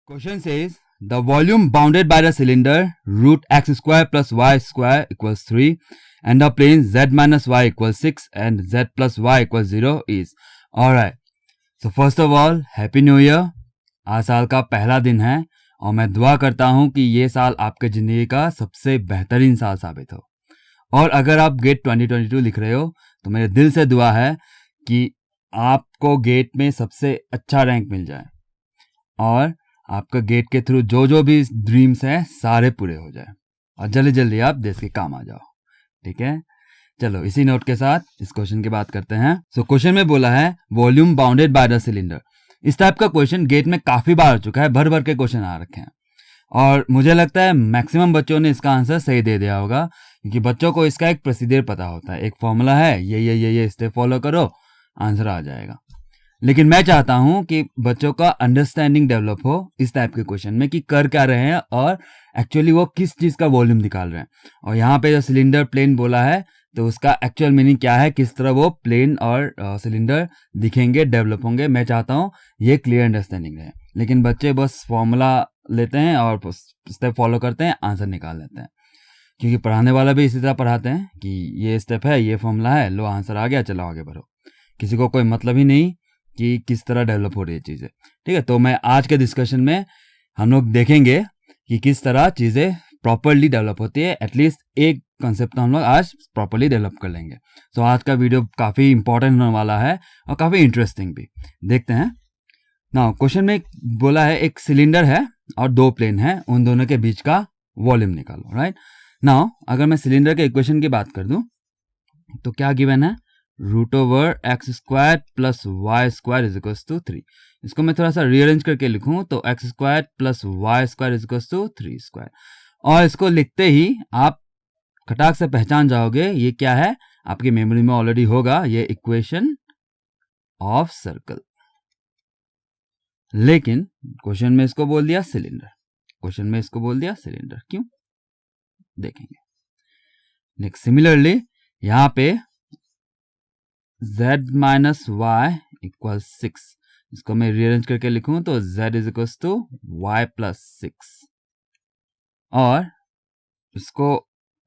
Question says the volume bounded by the cylinder root x square plus y square equals 3 and the plane z minus y equals 6 and z plus y equals 0 is. Alright. So first of all, Happy New Year. आज साल का पहला दिन है और मैं दुआ करता हूँ कि ये साल आपके ज़िंदगी का सबसे बेहतरीन साल साबित हो। और अगर आप गेट 2022 लिख रहे हो तो मेरे दिल से दुआ है कि आपको गेट में सबसे अच्छा रैंक मिल जाए और आपका गेट के थ्रू जो भी ड्रीम्स हैं सारे पूरे हो जाए और जल्दी जल्दी आप देश के काम आ जाओ। ठीक है, चलो इसी नोट के साथ इस क्वेश्चन की बात करते हैं। सो क्वेश्चन में बोला है volume bounded by the cylinder. इस टाइप का क्वेश्चन गेट में काफी बार आ चुका है, भर भर के क्वेश्चन आ रखे हैं और मुझे लगता है मैक्सिमम बच्चों ने इसका आंसर सही दे दिया होगा क्योंकि बच्चों को इसका एक प्रोसीजर पता होता है। एक फॉर्मूला है, ये स्टेप फॉलो करो, आंसर आ जाएगा। लेकिन मैं चाहता हूं कि बच्चों का अंडरस्टैंडिंग डेवलप हो इस टाइप के क्वेश्चन में कि कर क्या रहे हैं और एक्चुअली वो किस चीज का वॉल्यूम निकाल रहे हैं। और यहाँ पे जो सिलेंडर प्लेन बोला है तो उसका एक्चुअल मीनिंग क्या है, किस तरह वो प्लेन और सिलेंडर दिखेंगे, डेवलप होंगे। मैं चाहता हूँ ये क्लियर अंडरस्टैंडिंग रहे। लेकिन बच्चे बस फॉर्मूला लेते हैं और स्टेप फॉलो करते हैं, आंसर निकाल लेते हैं। क्योंकि पढ़ाने वाला भी इसी तरह पढ़ाते हैं कि ये स्टेप है, ये फॉर्मूला है, लो आंसर आ गया, चलो आगे बढ़ो। किसी को कोई मतलब ही नहीं कि किस तरह डेवलप हो रही है चीज़ें। ठीक है, तो मैं आज के डिस्कशन में हम लोग देखेंगे कि किस तरह चीज़ें प्रॉपरली डेवलप होती है। एटलीस्ट एक कॉन्सेप्ट तो हम लोग आज प्रॉपरली डेवलप कर लेंगे। तो आज का वीडियो काफ़ी इंपॉर्टेंट होने वाला है और काफ़ी इंटरेस्टिंग भी। देखते हैं ना। क्वेश्चन में बोला है एक सिलेंडर है और दो प्लेन है, उन दोनों के बीच का वॉल्यूम निकालो। राइट नाउ अगर मैं सिलेंडर के इक्वेशन की बात कर दूं तो क्या गिवन है, root over x square plus y square is equal to 3। इसको मैं थोड़ा सा रीअरेंज करके लिखूं तो x square plus y square is equal to 3 square. और इसको लिखते ही आप खटाक से पहचान जाओगे ये क्या है, आपकी मेमोरी में ऑलरेडी होगा, ये इक्वेशन ऑफ सर्कल। लेकिन क्वेश्चन में इसको बोल दिया सिलेंडर, क्वेश्चन में इसको बोल दिया सिलेंडर, क्यों देखेंगे। नेक्स्ट सिमिलरली यहां पे z माइनस वाई इक्वल 6, इसको मैं रीअरेंज करके लिखूं तो z is equal to y plus 6। और इसको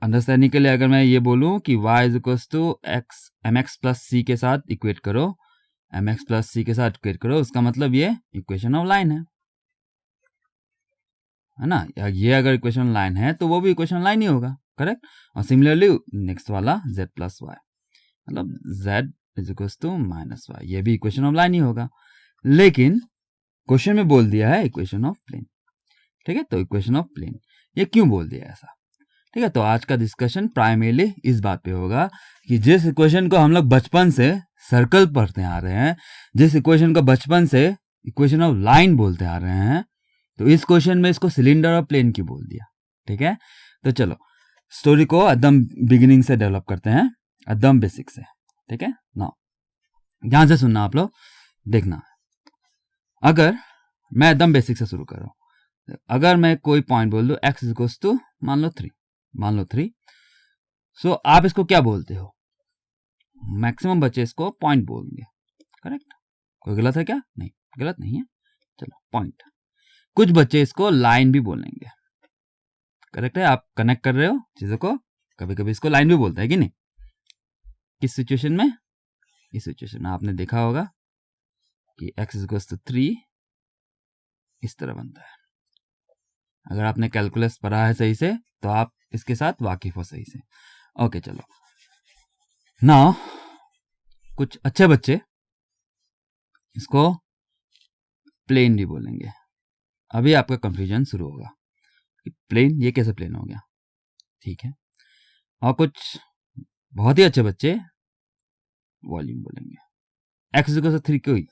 अंडरस्टैंडिंग के लिए अगर मैं ये बोलूं कि y is equal to X M X plus C के साथ इक्वेट करो, एम एक्स प्लस सी के साथ इक्वेट करो, उसका मतलब ये इक्वेशन ऑफ लाइन है ना। ये अगर इक्वेशन लाइन है तो वो भी इक्वेशन लाइन ही होगा, करेक्ट। और सिमिलरली नेक्स्ट वाला z प्लस वाई मतलब z is equal to minus y, ये भी इक्वेशन ऑफ लाइन ही होगा। लेकिन क्वेश्चन में बोल दिया है इक्वेशन ऑफ प्लेन। ठीक है, तो इक्वेशन ऑफ प्लेन ये क्यों बोल दिया ऐसा। ठीक है, तो आज का डिस्कशन प्राइमरीली इस बात पे होगा कि जिस इक्वेशन को हम लोग बचपन से सर्कल पढ़ते आ रहे हैं, जिस इक्वेशन को बचपन से इक्वेशन ऑफ लाइन बोलते आ रहे हैं, तो इस क्वेश्चन में इसको सिलेंडर और प्लेन क्यों बोल दिया। ठीक है, तो चलो स्टोरी को एकदम बिगिनिंग से डेवलप करते हैं, एकदम बेसिक से। ठीक है ना, ध्यान से सुनना आप लोग, देखना। अगर मैं एकदम बेसिक से शुरू कर रहा हूं, अगर मैं कोई पॉइंट बोल दूं x इक्वल्स टू मान लो 3, सो आप इसको क्या बोलते हो, मैक्सिमम बच्चे इसको पॉइंट बोलेंगे, करेक्ट। कोई गलत है क्या, नहीं गलत नहीं है, चलो पॉइंट। कुछ बच्चे इसको लाइन भी बोलेंगे, करेक्ट है, आप कनेक्ट कर रहे हो चीजों को। कभी कभी इसको लाइन भी बोलते हैं कि नहीं। किस सिचुएशन में, इस सिचुएशन में आपने देखा होगा कि x इक्वल्स टू 3 इस तरह बनता है। अगर आपने कैलकुलस पढ़ा है सही से तो आप इसके साथ वाकिफ हो सही से। ओके चलो नाउ कुछ अच्छे बच्चे इसको प्लेन भी बोलेंगे। अभी आपका कंफ्यूजन शुरू होगा कि प्लेन, ये कैसे प्लेन हो गया। ठीक है, और कुछ बहुत ही अच्छे बच्चे वॉल्यूम बोलेंगे। x इक्वल टू 3 को ही,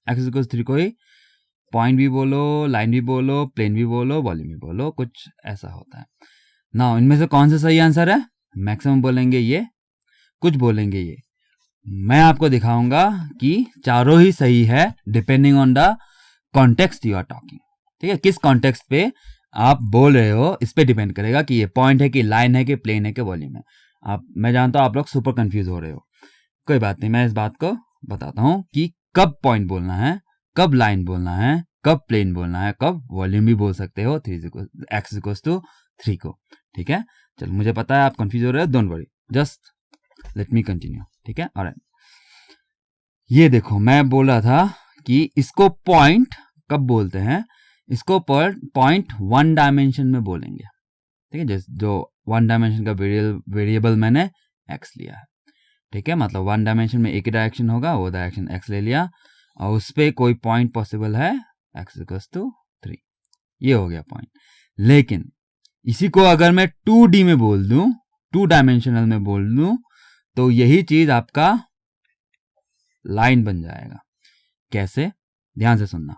x इक्वल टू 3 को ही पॉइंट भी बोलो, लाइन भी बोलो, प्लेन भी बोलो, वॉल्यूम भी बोलो, कुछ ऐसा होता है ना। इनमें से कौन सा सही आंसर है, मैक्सिमम बोलेंगे ये, कुछ बोलेंगे ये। मैं आपको दिखाऊंगा कि चारों ही सही है depending on the context you are talking. ठीक है, किस कॉन्टेक्स्ट पे आप बोल रहे हो इस पे डिपेंड करेगा कि ये पॉइंट है कि लाइन है कि प्लेन है कि वॉल्यूम है। मैं जानता हूं आप लोग सुपर कंफ्यूज हो रहे हो, कोई बात नहीं, मैं इस बात को बताता हूं कि कब पॉइंट बोलना है, कब लाइन बोलना है, कब प्लेन बोलना है, कब वॉल्यूम भी बोल सकते हो x इक्वल्स टू 3 को। ठीक है, चलो मुझे पता है आप कंफ्यूज हो रहे हो, don't worry, just let me continue. ठीक है, ऑलराइट, ये देखो मैं बोल रहा था कि इसको पॉइंट कब बोलते हैं, इसको पॉइंट वन डायमेंशन में बोलेंगे। ठीक है, जो वन डायमेंशन का वेरिएबल मैंने x लिया है। ठीक है, मतलब वन डायमेंशन में एक ही डायरेक्शन होगा, वो डायरेक्शन x ले लिया और उस पर कोई पॉइंट पॉसिबल है x इक्वल्स टू 3, ये हो गया पॉइंट। लेकिन इसी को अगर मैं 2D में बोल दूं, 2 डायमेंशनल में बोल दूं, तो यही चीज आपका लाइन बन जाएगा। कैसे, ध्यान से सुनना।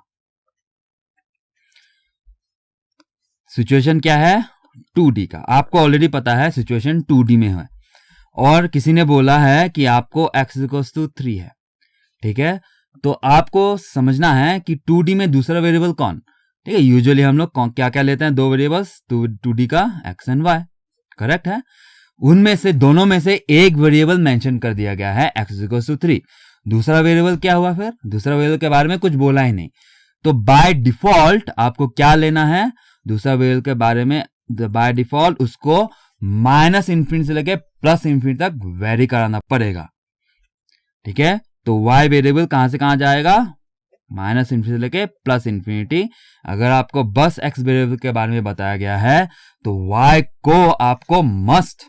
सिचुएशन क्या है, 2D का, आपको ऑलरेडी पता है सिचुएशन 2D में है और किसी ने बोला है कि आपको x इक्वल्स टू 3 है। ठीक है, तो आपको समझना है कि 2D में दूसरा वेरिएबल कौन। ठीक है, यूजुअली हम लोग क्या क्या लेते हैं, दो वेरिएबल्स 2D का x एंड y, करेक्ट है। उनमें से दोनों में से एक वेरिएबल मेंशन कर दिया गया है x इक्वल्स टू 3। दूसरा वेरिएबल क्या हुआ, फिर दूसरा वेरिएबल के बारे में कुछ बोला ही नहीं, तो बाय डिफॉल्ट आपको क्या लेना है, दूसरा वेरिएबल के बारे में बाय डिफॉल्ट उसको -∞ से लेके +∞ तक वेरी कराना पड़ेगा। ठीक है, तो y वेरिएबल कहां से कहां जाएगा, -∞ से लेके +∞। अगर आपको बस x वेरिएबल के बारे में बताया गया है तो y को आपको मस्ट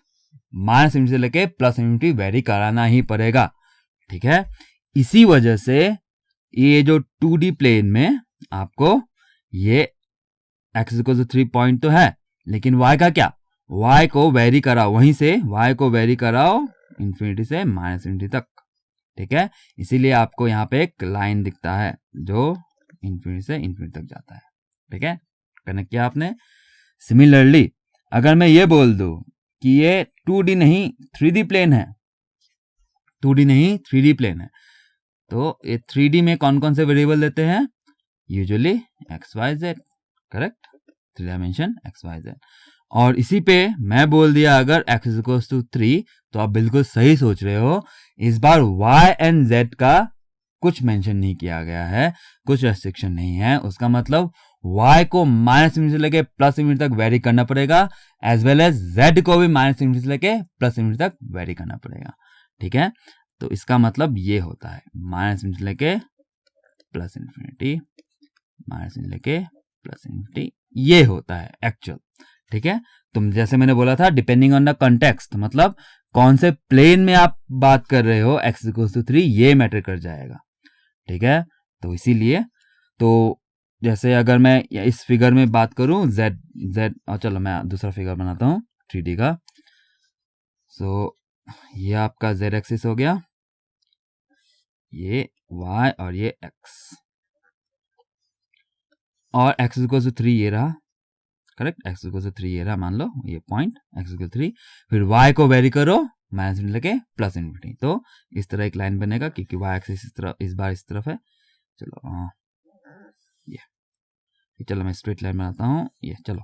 -∞ से लेके +∞ वेरी कराना ही पड़ेगा। ठीक है, इसी वजह से ये जो 2D प्लेन में आपको ये x इक्वल टू 3 पॉइंट तो है, लेकिन y का क्या, y को वेरी कराओ, वहीं से y को वेरी कराओ ∞ से -∞ तक। ठीक है, इसीलिए आपको यहाँ पे एक लाइन दिखता है जो ∞ से ∞ तक जाता है। ठीक है, कनेक्ट किया आपने। सिमिलरली अगर मैं ये बोल दूं कि ये 2D नहीं 3D प्लेन है, 2D नहीं 3D प्लेन है, तो ये 3D में कौन कौन से वेरिएबल देते हैं, usually x y z, correct, 3 dimension x y z। और इसी पे मैं बोल दिया अगर x इक्वल्स टू 3, तो आप बिल्कुल सही सोच रहे हो, इस बार y एंड z का कुछ मेंशन नहीं किया गया है, कुछ रेस्ट्रिक्शन नहीं है। उसका मतलब y को -∞ से लेके +∞ तक वेरी करना पड़ेगा, एज वेल एज z को भी -∞ से लेके +∞ तक वेरी करना पड़ेगा। ठीक है, तो इसका मतलब ये होता है -∞ से लेके +∞, -∞ से लेके +∞, ये होता है एक्चुअल। ठीक है, तुम जैसे मैंने बोला था डिपेंडिंग ऑन द कॉन्टेक्स्ट, मतलब कौन से प्लेन में आप बात कर रहे हो, x इक्वल्स टू 3 ये मैटर कर जाएगा। ठीक है, तो इसीलिए तो जैसे अगर मैं इस फिगर में बात करूं z, और चलो मैं दूसरा फिगर बनाता हूं 3D का। सो ये आपका z एक्सिस हो गया, ये y और ये x, और x इक्वल्स टू 3 ये रहा, करेक्ट, x इक्वल टू 3 ये रहा, मान लो ये पॉइंट x इक्वल 3, फिर y को वेरी करो -∞ लेके +∞, तो इस तरह एक लाइन बनेगा क्योंकि y एक्सिस इस तरफ, इस बार इस तरफ है। चलो ये चलो मैं स्ट्रेट लाइन बनाता हूँ, ये चलो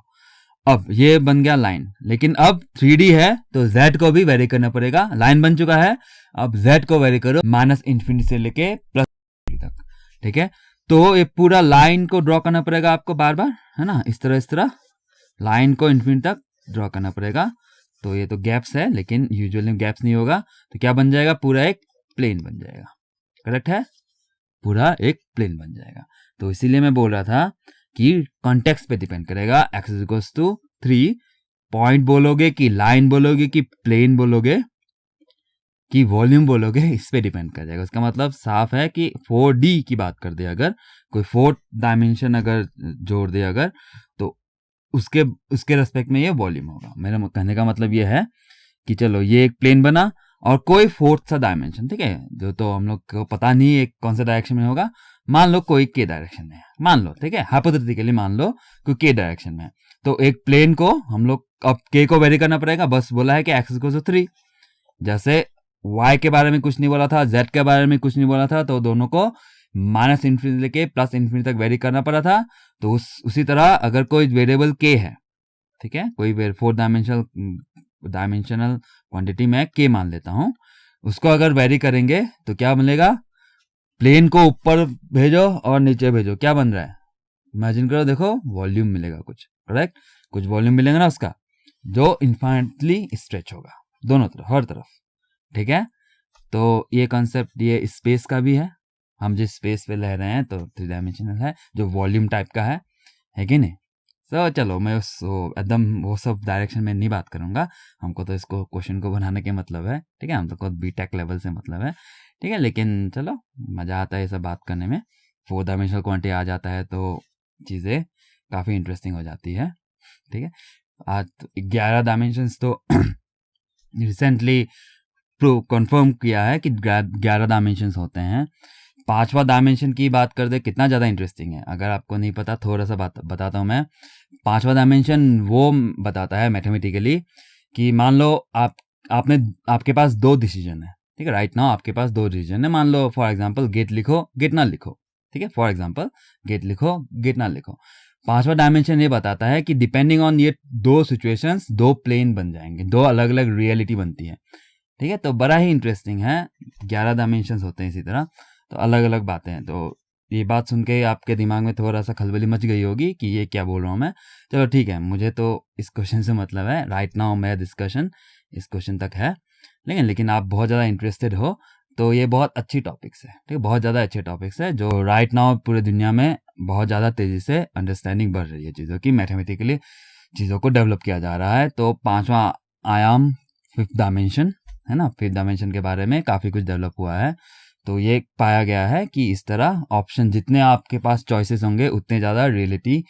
अब ये बन गया लाइन। लेकिन अब 3D है तो z को भी वेरी करना पड़ेगा, लाइन बन चुका है, अब z को वेरी करो -∞ से लेके +∞ तक। ठीक है, तो ये पूरा लाइन को ड्रॉ करना पड़ेगा आपको बार बार, है ना, इस तरह लाइन को ∞ तक ड्रॉ करना पड़ेगा। तो ये तो गैप्स है, लेकिन यूजुअली गैप्स नहीं होगा, तो क्या बन जाएगा, पूरा एक प्लेन बन जाएगा। करेक्ट है, पूरा एक प्लेन बन जाएगा। तो इसीलिए मैं बोल रहा था कि कॉन्टेक्स्ट पे डिपेंड करेगा, x इक्वल्स टू 3 पॉइंट बोलोगे कि लाइन बोलोगे कि प्लेन बोलोगे कि वॉल्यूम बोलोगे, इस पे डिपेंड कर जाएगा। उसका मतलब साफ है कि 4D की बात कर दे, अगर कोई 4th डायमेंशन अगर जोड़ दे अगर, तो उसके रेस्पेक्ट में ये वॉल्यूम होगा। मेरा कहने का मतलब ये है कि चलो ये एक प्लेन बना और कोई 4th सा डायमेंशन, ठीक है, जो तो हम लोग को पता नहीं एक कौन सा डायरेक्शन में होगा, मान लो कोई के डायरेक्शन में है, मान लो, ठीक है, हाइपोथेटिकली मान लो कोई के डायरेक्शन में है, तो एक प्लेन को हम लोग अब के को वेरी करना पड़ेगा। बस बोला है कि x इक्वल टू 3, जैसे y के बारे में कुछ नहीं बोला था, z के बारे में कुछ नहीं बोला था, तो दोनों को -∞ लेके +∞ तक वेरी करना पड़ा था। तो उसी तरह अगर कोई वेरिएबल k है, ठीक है, कोई 4 डायमेंशनल क्वांटिटी में k मान लेता हूं, उसको अगर वेरी करेंगे तो क्या मिलेगा, प्लेन को ऊपर भेजो और नीचे भेजो, क्या बन रहा है, इमेजिन करो, देखो वॉल्यूम मिलेगा कुछ, करेक्ट, कुछ वॉल्यूम मिलेगा ना उसका, जो इन्फाइनेटली स्ट्रेच होगा दोनों तरफ, हर तरफ, ठीक है। तो ये कॉन्सेप्ट ये स्पेस का भी है, हम जिस स्पेस पे रह रहे हैं तो 3 डायमेंशनल है, जो वॉल्यूम टाइप का है कि नहीं। तो चलो मैं उस एकदम वो सब डायरेक्शन में नहीं बात करूंगा, हमको तो इसको क्वेश्चन को बनाने के मतलब है, ठीक है, हम तो खुद बीटेक लेवल से मतलब है, ठीक है। लेकिन चलो मज़ा आता है ये सब बात करने में, 4 डायमेंशनल क्वांटिटी आ जाता है तो चीज़ें काफ़ी इंटरेस्टिंग हो जाती है, ठीक है। आज 11 डायमेंशंस तो रिसेंटली कंफर्म किया है कि 11 डायमेंशंस होते हैं। 5वां डायमेंशन की बात कर दे, कितना ज़्यादा इंटरेस्टिंग है, अगर आपको नहीं पता थोड़ा सा बताता हूँ मैं। 5वां डायमेंशन वो बताता है मैथमेटिकली कि मान लो आपके पास 2 डिसीजन है, ठीक है, राइट नाउ आपके पास 2 डिसीजन है। मान लो फॉर एग्जांपल गेट लिखो, गेट ना लिखो, ठीक है, फॉर एग्जांपल गेट लिखो, गेट ना लिखो। 5वां डायमेंशन ये बताता है कि डिपेंडिंग ऑन ये 2 सिचुएशंस 2 प्लेन बन जाएंगे, 2 अलग अलग रियलिटी बनती है, ठीक है। तो बड़ा ही इंटरेस्टिंग है, 11 डायमेंशंस होते हैं इसी तरह, तो अलग अलग बातें हैं। तो ये बात सुन के आपके दिमाग में थोड़ा सा खलबली मच गई होगी कि ये क्या बोल रहा हूँ मैं। चलो ठीक है, मुझे तो इस क्वेश्चन से मतलब है, राइट नाउ मेरा डिस्कशन इस क्वेश्चन तक है, लेकिन आप बहुत ज़्यादा इंटरेस्टेड हो तो ये बहुत अच्छी टॉपिक्स है, ठीक है, बहुत ज़्यादा अच्छे टॉपिक्स है जो राइट नाउ पूरे दुनिया में बहुत ज़्यादा तेज़ी से अंडरस्टैंडिंग बढ़ रही है चीज़ों की, मैथमेटिकली चीज़ों को डेवलप किया जा रहा है। तो 5वां आयाम, 5th डायमेंशन है ना, 5th डायमेंशन के बारे में काफ़ी कुछ डेवलप हुआ है। तो ये पाया गया है कि इस तरह ऑप्शन जितने आपके पास चॉइसेस होंगे उतने ज़्यादा रियलिटी,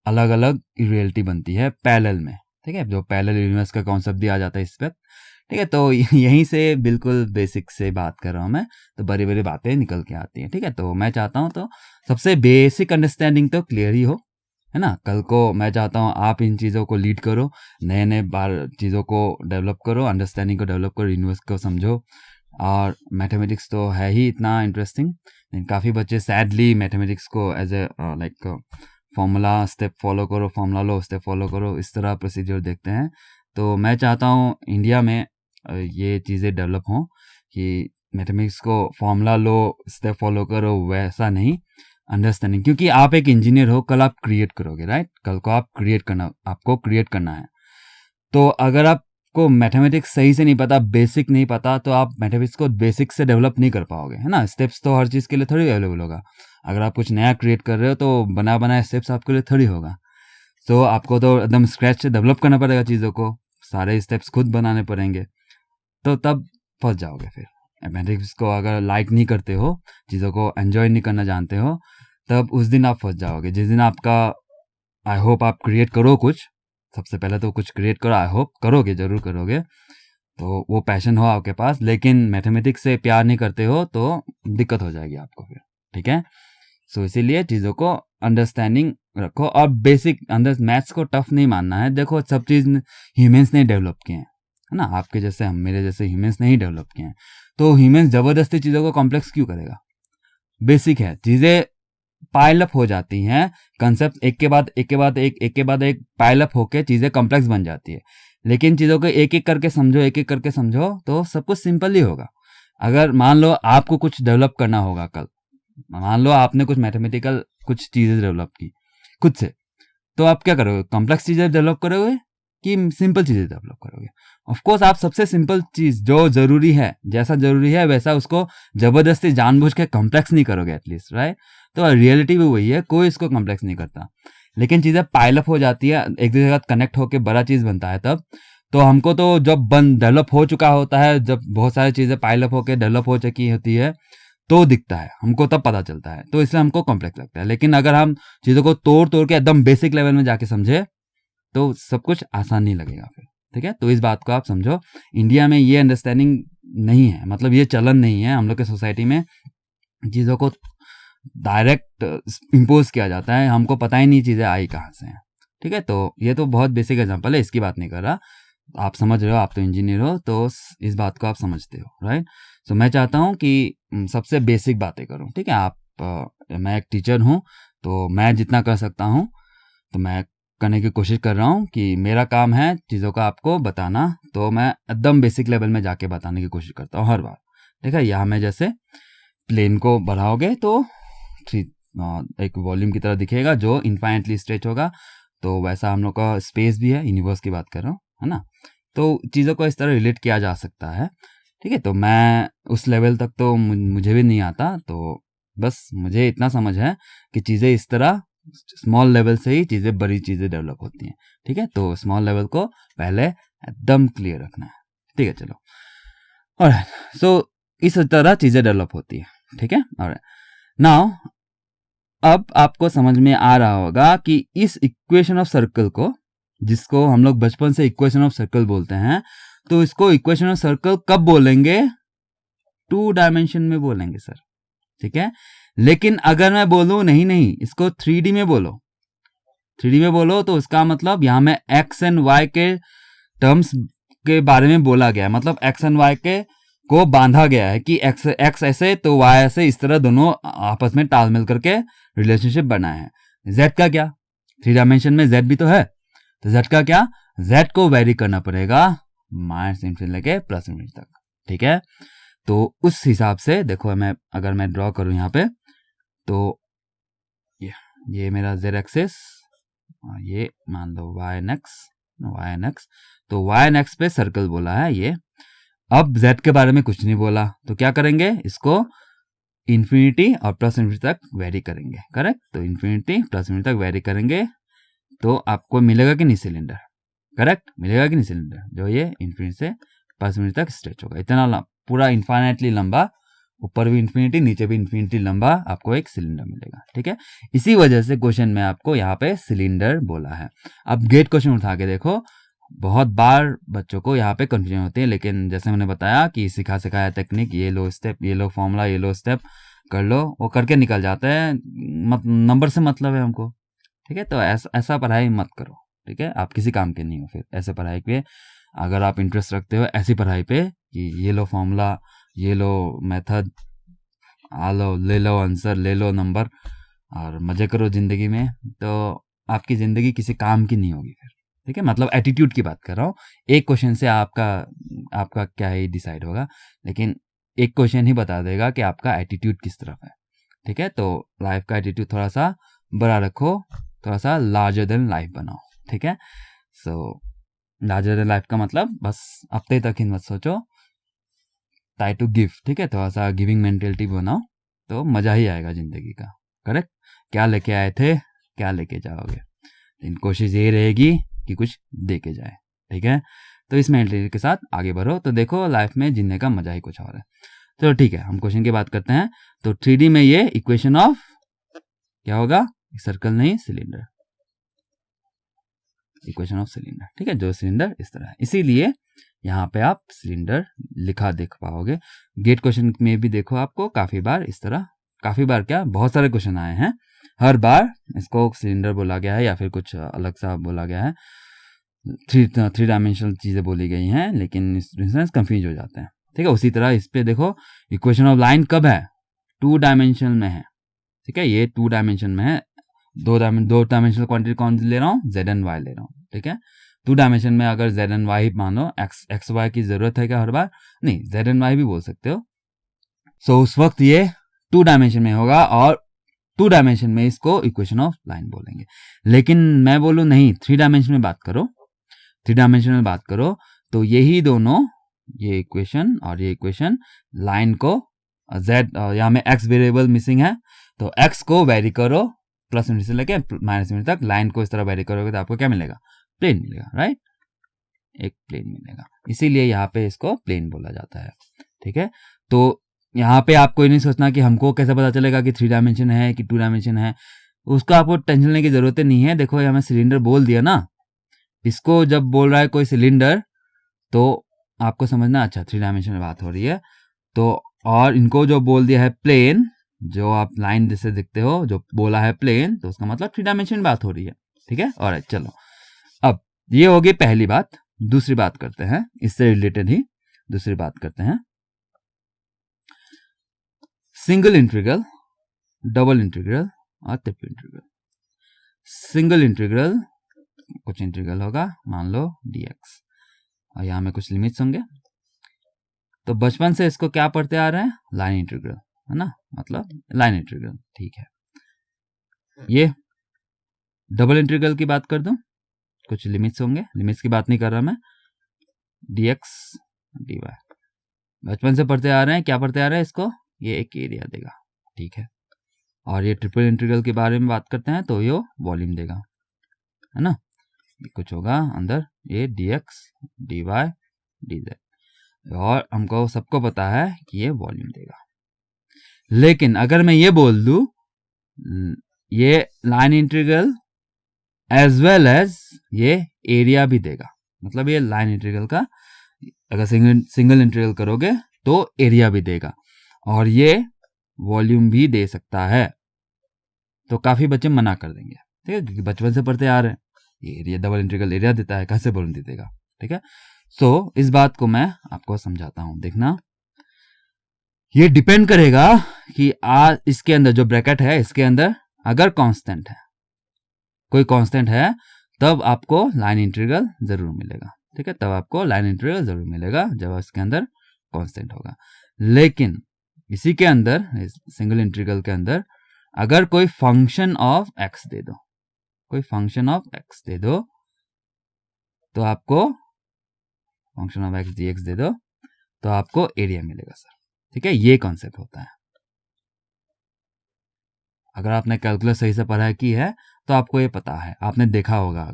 अलग अलग रियलिटी बनती है पैरेलल में, ठीक है, जो पैरेलल यूनिवर्स का कॉन्सेप्ट दिया जाता है इस पर, ठीक है। तो यहीं से बिल्कुल बेसिक से बात कर रहा हूँ मैं, तो बड़ी बड़ी बातें निकल के आती हैं, ठीक है। तो मैं चाहता हूँ तो सबसे बेसिक अंडरस्टैंडिंग तो क्लियर ही हो, है ना। कल को मैं चाहता हूँ आप इन चीज़ों को लीड करो, नए नए बार चीज़ों को डेवलप करो, अंडरस्टैंडिंग को डेवलप करो, यूनिवर्स को समझो। और मैथमेटिक्स तो है ही इतना इंटरेस्टिंग, लेकिन काफ़ी बच्चे सैडली मैथमेटिक्स को as a like formula, step follow करो, फॉर्मूला लो, स्टेप फॉलो करो, इस तरह प्रोसीजर देखते हैं। तो मैं चाहता हूँ इंडिया में ये चीज़ें डेवलप हों कि मैथमेटिक्स को फॉर्मूला लो, स्टेप फॉलो करो, वैसा नहीं, अंडरस्टैंडिंग, क्योंकि आप एक इंजीनियर हो, कल आप क्रिएट करोगे, राइट, कल को आपको क्रिएट करना है। तो अगर आपको मैथमेटिक्स सही से नहीं पता, बेसिक नहीं पता, तो आप मैथमेटिक्स को बेसिक से डेवलप नहीं कर पाओगे, है ना। स्टेप्स तो हर चीज़ के लिए थोड़ी अवेलेबल होगा, अगर आप कुछ नया क्रिएट कर रहे हो तो बना बनाया स्टेप्स आपके लिए थोड़ी होगा। तो आपको तो एकदम स्क्रैच से डेवलप करना पड़ेगा चीज़ों को, सारे स्टेप्स खुद बनाने पड़ेंगे, तो तब फंस जाओगे। फिर मैथमेटिक्स को अगर लाइक नहीं करते हो, चीज़ों को एंजॉय नहीं करना जानते हो, तब उस दिन आप फंस जाओगे। जिस दिन आपका, आई होप आप क्रिएट करो कुछ, सबसे पहले तो कुछ क्रिएट करो, आई होप करोगे, ज़रूर करोगे, तो वो पैशन हो आपके पास, लेकिन मैथमेटिक्स से प्यार नहीं करते हो तो दिक्कत हो जाएगी आपको फिर, ठीक है। सो इसीलिए चीज़ों को अंडरस्टैंडिंग रखो, और बेसिक अंदर मैथ्स को टफ नहीं मानना है। देखो सब चीज़ ह्यूमंस ने डेवलप किए हैं, है ना, आपके जैसे हम मेरे जैसे ह्यूमंस नहीं डेवलप किए हैं, तो ह्यूमंस ज़बरदस्ती चीज़ों को कॉम्प्लेक्स क्यों करेगा। बेसिक है, चीज़ें पाइल अप हो जाती हैं, कंसेप्ट एक के बाद एक पाइल अप होके चीज़ें कॉम्प्लेक्स बन जाती है। लेकिन चीज़ों को एक एक करके समझो तो सब कुछ सिंपल ही होगा। अगर मान लो आपको कुछ डेवलप करना होगा कल, मान लो आपने कुछ मैथमेटिकल कुछ चीज़ें डेवलप की खुद से, तो आप क्या करोगे, कॉम्प्लेक्स चीज़ें डेवलप करोगे कि सिंपल चीज़ें डेवलप करोगे। ऑफ कोर्स आप सबसे सिंपल चीज़ जो ज़रूरी है, जैसा ज़रूरी है वैसा उसको ज़बरदस्ती जानबूझ के कॉम्प्लेक्स नहीं करोगे एटलीस्ट, राइट। तो रियलिटी भी वही है, कोई इसको कॉम्प्लेक्स नहीं करता, लेकिन चीज़ें पाइलअप हो जाती है, एक दूसरे के साथ कनेक्ट होकर बड़ा चीज़ बनता है तब। तो हमको तो जब डेवलप हो चुका होता है, जब बहुत सारी चीज़ें पाइलअप होकर डेवलप हो चुकी होती है तो दिखता है हमको, तब पता चलता है, तो इसलिए हमको कॉम्प्लेक्स लगता है। लेकिन अगर हम चीज़ों को तोड़ तोड़ के एकदम बेसिक लेवल में जाके समझे तो सब कुछ आसान नहीं लगेगा फिर, ठीक है। तो इस बात को आप समझो, इंडिया में ये अंडरस्टैंडिंग नहीं है, मतलब ये चलन नहीं है, हम लोग के सोसाइटी में चीज़ों को डायरेक्ट इम्पोज किया जाता है, हमको पता ही नहीं चीज़ें आई कहाँ से हैं, ठीक है। तो ये तो बहुत बेसिक एग्जांपल है, इसकी बात नहीं कर रहा, आप समझ रहे हो, आप तो इंजीनियर हो तो इस बात को आप समझते हो, राइट। सो मैं चाहता हूँ कि सबसे बेसिक बातें करूँ, ठीक है। मैं एक टीचर हूँ, तो मैं जितना कर सकता हूँ तो मैं करने की कोशिश कर रहा हूँ कि मेरा काम है चीज़ों का आपको बताना, तो मैं एकदम बेसिक लेवल में जाके बताने की कोशिश करता हूँ हर बार, ठीक है। यहाँ में जैसे प्लेन को बढ़ाओगे तो 3 एक वॉल्यूम की तरह दिखेगा जो इनफाइनेटली स्ट्रेच होगा। तो वैसा हम लोग का स्पेस भी है, यूनिवर्स की बात कर रहा हूँ, है ना। तो चीज़ों को इस तरह रिलेट किया जा सकता है, ठीक है। तो मैं उस लेवल तक तो मुझे भी नहीं आता, तो बस मुझे इतना समझ है कि चीज़ें इस तरह स्मॉल लेवल से ही चीज़ें बड़ी चीज़ें डेवलप होती हैं, ठीक है। तो स्मॉल लेवल को पहले एकदम क्लियर रखना है, ठीक है। चलो, ऑलराइट, सो इस तरह चीज़ें डेवलप होती है, ठीक है। ऑलराइट, नाउ अब आपको समझ में आ रहा होगा कि इस इक्वेशन ऑफ सर्कल को, जिसको हम लोग बचपन से इक्वेशन ऑफ सर्कल बोलते हैं, तो इसको इक्वेशन ऑफ सर्कल कब बोलेंगे? 2 डायमेंशन में बोलेंगे सर, ठीक है। लेकिन अगर मैं बोलूं नहीं इसको 3D में बोलो, 3D में बोलो, तो उसका मतलब यहां में एक्स एंड वाई के टर्म्स के बारे में बोला गया है। मतलब एक्स एंड वाई के को बांधा गया है कि एक्स ऐसे तो वाई ऐसे, इस तरह दोनों आपस में तालमेल करके रिलेशनशिप बना है। जेड का क्या? 3 डायमेंशन में जेड भी तो है, तो जेड का क्या? जेड को वेरी करना पड़ेगा -∞ से लेके +∞ तक, ठीक है। तो उस हिसाब से देखो, अगर मैं ड्रॉ करूं यहाँ पे, तो ये मेरा जेड एक्सिस, ये मान लो वाई एन एक्स, तो वाई एन एक्स पे सर्कल बोला है ये। अब जेड के बारे में कुछ नहीं बोला, तो क्या करेंगे? इसको इन्फिनिटी और +∞ तक वेरी करेंगे, करेक्ट। तो इन्फिनिटी +∞ तक वेरी करेंगे तो आपको मिलेगा कि नहीं सिलेंडर, करेक्ट, मिलेगा कि नहीं सिलेंडर, जो ये इन्फिनिटी से +∞ तक स्ट्रेच होगा। इतना पूरा इन्फाइनेटली लंबा, ऊपर भी इन्फिनिटी नीचे भी इन्फिनिटी लंबा आपको एक सिलेंडर मिलेगा, ठीक है। इसी वजह से क्वेश्चन में आपको यहाँ पे सिलेंडर बोला है। अब गेट क्वेश्चन उठा के देखो, बहुत बार बच्चों को यहाँ पे कंफ्यूजन होती है, लेकिन जैसे मैंने बताया कि सिखाया टेक्निक, ये लो स्टेप, ये लो फॉर्मूला, ये लो स्टेप कर लो, वो करके निकल जाते हैं। नंबर से मतलब है हमको, ठीक है। तो ऐसा पढ़ाई मत करो, ठीक है। आप किसी काम के नहीं हो फिर ऐसे पढ़ाई पे। अगर आप इंटरेस्ट रखते हो ऐसी पढ़ाई पे कि ये लो फॉर्मूला, ये लो मेथड, आ लो, ले लो आंसर, ले लो नंबर और मजे करो जिंदगी में, तो आपकी जिंदगी किसी काम की नहीं होगी फिर, ठीक है। मतलब एटीट्यूड की बात कर रहा हूँ। एक क्वेश्चन से आपका क्या ही डिसाइड होगा, लेकिन एक क्वेश्चन ही बता देगा कि आपका एटीट्यूड किस तरफ है, ठीक है। तो लाइफ का एटीट्यूड थोड़ा सा बड़ा रखो, थोड़ा सा लार्जर देन लाइफ बनाओ, ठीक है। सो लार्जर देन लाइफ का मतलब बस हफ्ते तक ही मत सोचो, ट्राई टू गिव, ठीक है। थोड़ा सा गिविंग मेंटेलिटी बनाओ तो मजा ही आएगा जिंदगी का, करेक्ट। क्या लेके आए थे, क्या लेके जाओगे, लेकिन कोशिश यही रहेगी कि कुछ दे के जाए, ठीक है। तो इस मेंटेलिटी के साथ आगे बढ़ो, तो देखो लाइफ में जीने का मजा ही कुछ और है। चलो ठीक है, हम क्वेश्चन की बात करते हैं। तो 3D में ये इक्वेशन ऑफ क्या होगा? सर्कल नहीं, सिलेंडर, इक्वेशन ऑफ सिलेंडर, ठीक है। जो सिलेंडर इस तरह है, इसीलिए यहाँ पे आप सिलेंडर लिखा देख पाओगे। गेट क्वेश्चन में भी देखो, आपको काफी बार इस तरह, काफी बार क्या, बहुत सारे क्वेश्चन आए हैं, हर बार इसको सिलेंडर बोला गया है या फिर कुछ अलग सा बोला गया है। थ्री डायमेंशनल चीजें बोली गई हैं, लेकिन स्टूडेंट्स कंफ्यूज हो जाते हैं, ठीक है। उसी तरह इस पे देखो, इक्वेशन ऑफ लाइन कब है? 2 डायमेंशन में है, ठीक है। ये 2 डायमेंशन में है। दो डायमेंशनल क्वांटिटी कौन ले रहा हूँ? जेड एंड वाई ले रहा हूँ, ठीक है। 2 डायमेंशन में अगर जेड एंड वाई मानो, एक्स वाई की जरूरत है क्या हर बार? नहीं, जेड एंड वाई भी बोल सकते हो। सो उस वक्त ये 2 डायमेंशन में होगा और 2 डायमेंशन में इसको इक्वेशन ऑफ लाइन बोलेंगे। लेकिन मैं बोलूँ नहीं, 3 डायमेंशन में बात करो, 3 डायमेंशन में बात करो, तो यही दोनों, ये इक्वेशन और ये इक्वेशन लाइन को जेड, यहाँ में एक्स वेरिएबल मिसिंग है, तो एक्स को वेरी करो +∞ से लेके -∞ तक। लाइन को इस तरह वेरी करोगे तो आपको क्या मिलेगा? प्लेन मिलेगा, राइट, एक प्लेन मिलेगा। इसीलिए यहाँ पे इसको प्लेन बोला जाता है, ठीक है। तो यहाँ पे आपको ये नहीं सोचना कि हमको कैसे पता चलेगा कि 3 डायमेंशन है कि 2 डायमेंशन है, उसको आपको टेंशन लेने की जरूरत नहीं है। देखो यहाँ में सिलेंडर बोल दिया ना, इसको जब बोल रहा है कोई सिलेंडर, तो आपको समझना अच्छा 3 डायमेंशन में बात हो रही है। तो और इनको जो बोल दिया है प्लेन, जो आप लाइन जैसे दिखते हो, जो बोला है प्लेन, तो उसका मतलब 3 डायमेंशन में बात हो रही है, ठीक है। और चलो, अब ये होगी पहली बात। दूसरी बात करते हैं, इससे रिलेटेड ही दूसरी बात करते हैं। सिंगल इंटीग्रल, डबल इंटीग्रल और ट्रिपल इंटीग्रल। सिंगल इंटीग्रल, कुछ इंटीग्रल होगा, मान लो dx, और यहाँ में कुछ लिमिट्स होंगे। तो बचपन से इसको क्या पढ़ते आ रहे हैं? लाइन इंटीग्रल, है ना, मतलब लाइन इंटीग्रल, ठीक है। ये डबल इंटीग्रल की बात कर दूं, कुछ लिमिट्स होंगे, लिमिट्स की बात नहीं कर रहा मैं, dx dy बचपन से पढ़ते आ रहे हैं, क्या पढ़ते आ रहे हैं इसको, ये एक एरिया देगा, ठीक है। और ये ट्रिपल इंटीग्रल के बारे में बात करते हैं तो ये वॉल्यूम देगा, है ना। ये कुछ होगा अंदर, ये dx dy dz, और हमको सबको पता है कि ये वॉल्यूम देगा। लेकिन अगर मैं ये बोल दूं ये line integral as well as ये एरिया भी देगा, मतलब ये लाइन इंटीग्रल का अगर सिंगल इंटीग्रल करोगे तो एरिया भी देगा, और ये वॉल्यूम भी दे सकता है। तो काफी बच्चे मना कर देंगे, ठीक है, क्योंकि बचपन से पढ़ते आ रहे हैं, ये एरिया डबल इंटीग्रल एरिया देता है, कैसे वॉल्यूम दे देगा, ठीक है। सो इस बात को मैं आपको समझाता हूं, देखना। ये डिपेंड करेगा कि इसके अंदर जो ब्रैकेट है इसके अंदर अगर कांस्टेंट है, कोई कांस्टेंट है, तब आपको लाइन इंटीग्रल जरूर मिलेगा, ठीक है, तब आपको लाइन इंटीग्रल जरूर मिलेगा जब इसके अंदर कांस्टेंट होगा। लेकिन इसी के अंदर सिंगल इंटीग्रल के अंदर अगर कोई फंक्शन ऑफ एक्स दे दो, कोई फंक्शन ऑफ एक्स दे दो, तो आपको फंक्शन ऑफ एक्स dx दे दो तो आपको एरिया मिलेगा सर, ठीक है। ये कॉन्सेप्ट होता है। अगर आपने कैलकुलस सही से पढ़ाई की है तो आपको ये पता है, आपने देखा होगा,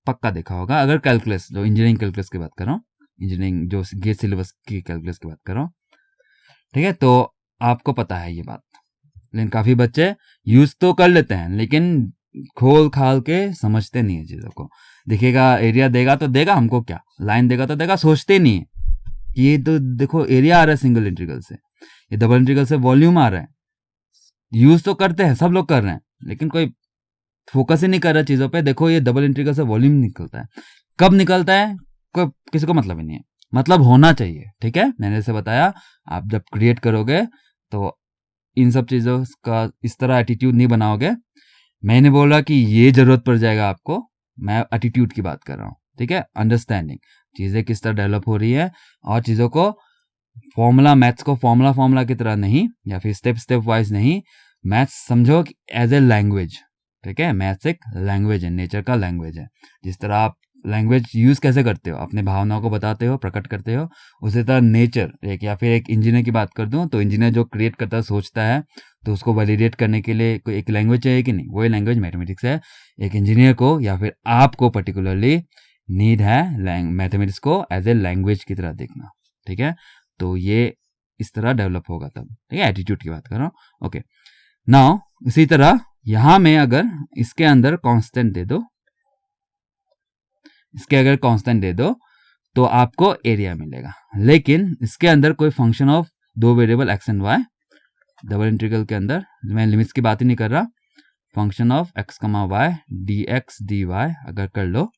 पक्का देखा होगा। अगर कैलकुलस, जो इंजीनियरिंग कैलकुलस की बात कर रहा हूँ, इंजीनियरिंग जो गेट सिलेबस की कैलकुलस की बात कर रहा हूँ, ठीक है, तो आपको पता है ये बात। लेकिन काफी बच्चे यूज तो कर लेते हैं लेकिन खोल खाल के समझते नहीं है चीजों को। दिखेगा एरिया देगा तो देगा, हमको क्या, लाइन देगा तो देगा, सोचते नहीं है कि ये तो देखो एरिया आ रहा है सिंगल इंटीग्रल से, ये डबल इंटीग्रल से वॉल्यूम आ रहा है। यूज तो करते हैं, सब लोग कर रहे हैं, लेकिन कोई फोकस ही नहीं कर रहा चीजों पे। देखो ये डबल इंटीग्रल से वॉल्यूम निकलता है, कब निकलता है कोई किसी को मतलब ही नहीं है, मतलब होना चाहिए, ठीक है। मैंने जैसे बताया, आप जब क्रिएट करोगे तो इन सब चीजों का इस तरह एटीट्यूड नहीं बनाओगे। मैंने बोला कि ये जरूरत पड़ जाएगा आपको, मैं एटीट्यूड की बात कर रहा हूँ, ठीक है। अंडरस्टैंडिंग, चीजें किस तरह डेवलप हो रही है, और चीजों को फॉर्मूला, मैथ्स को फॉर्मूला की तरह नहीं, या फिर स्टेप स्टेप वाइज नहीं, मैथ्स समझो एज ए लैंग्वेज, ठीक है। मैथ्स एक लैंग्वेज है, नेचर का लैंग्वेज है। जिस तरह आप लैंग्वेज यूज कैसे करते हो, अपने भावनाओं को बताते हो, प्रकट करते हो, उसी तरह नेचर एक, या फिर एक इंजीनियर की बात कर दूं तो इंजीनियर जो क्रिएट करता है, सोचता है, तो उसको वैलिडेट करने के लिए कोई एक लैंग्वेज चाहिए कि नहीं, वही लैंग्वेज मैथमेटिक्स है। एक इंजीनियर को या फिर आपको पर्टिकुलरली नीड है मैथमेटिक्स को एज ए लैंग्वेज की तरह देखना, ठीक है। तो ये इस तरह डेवलप होगा तब, ठीक है। एटीट्यूड की बात कर रहा हूँ, ओके। नाउ इसी तरह यहां में अगर इसके अंदर कांस्टेंट दे दो, इसके अगर कांस्टेंट दे दो तो आपको एरिया मिलेगा। लेकिन इसके अंदर कोई फंक्शन ऑफ दो variable x and y, double integral के अंदर मैं लिमिट्स की बात ही नहीं कर रहा, function of x comma y d x d y अगर कर लो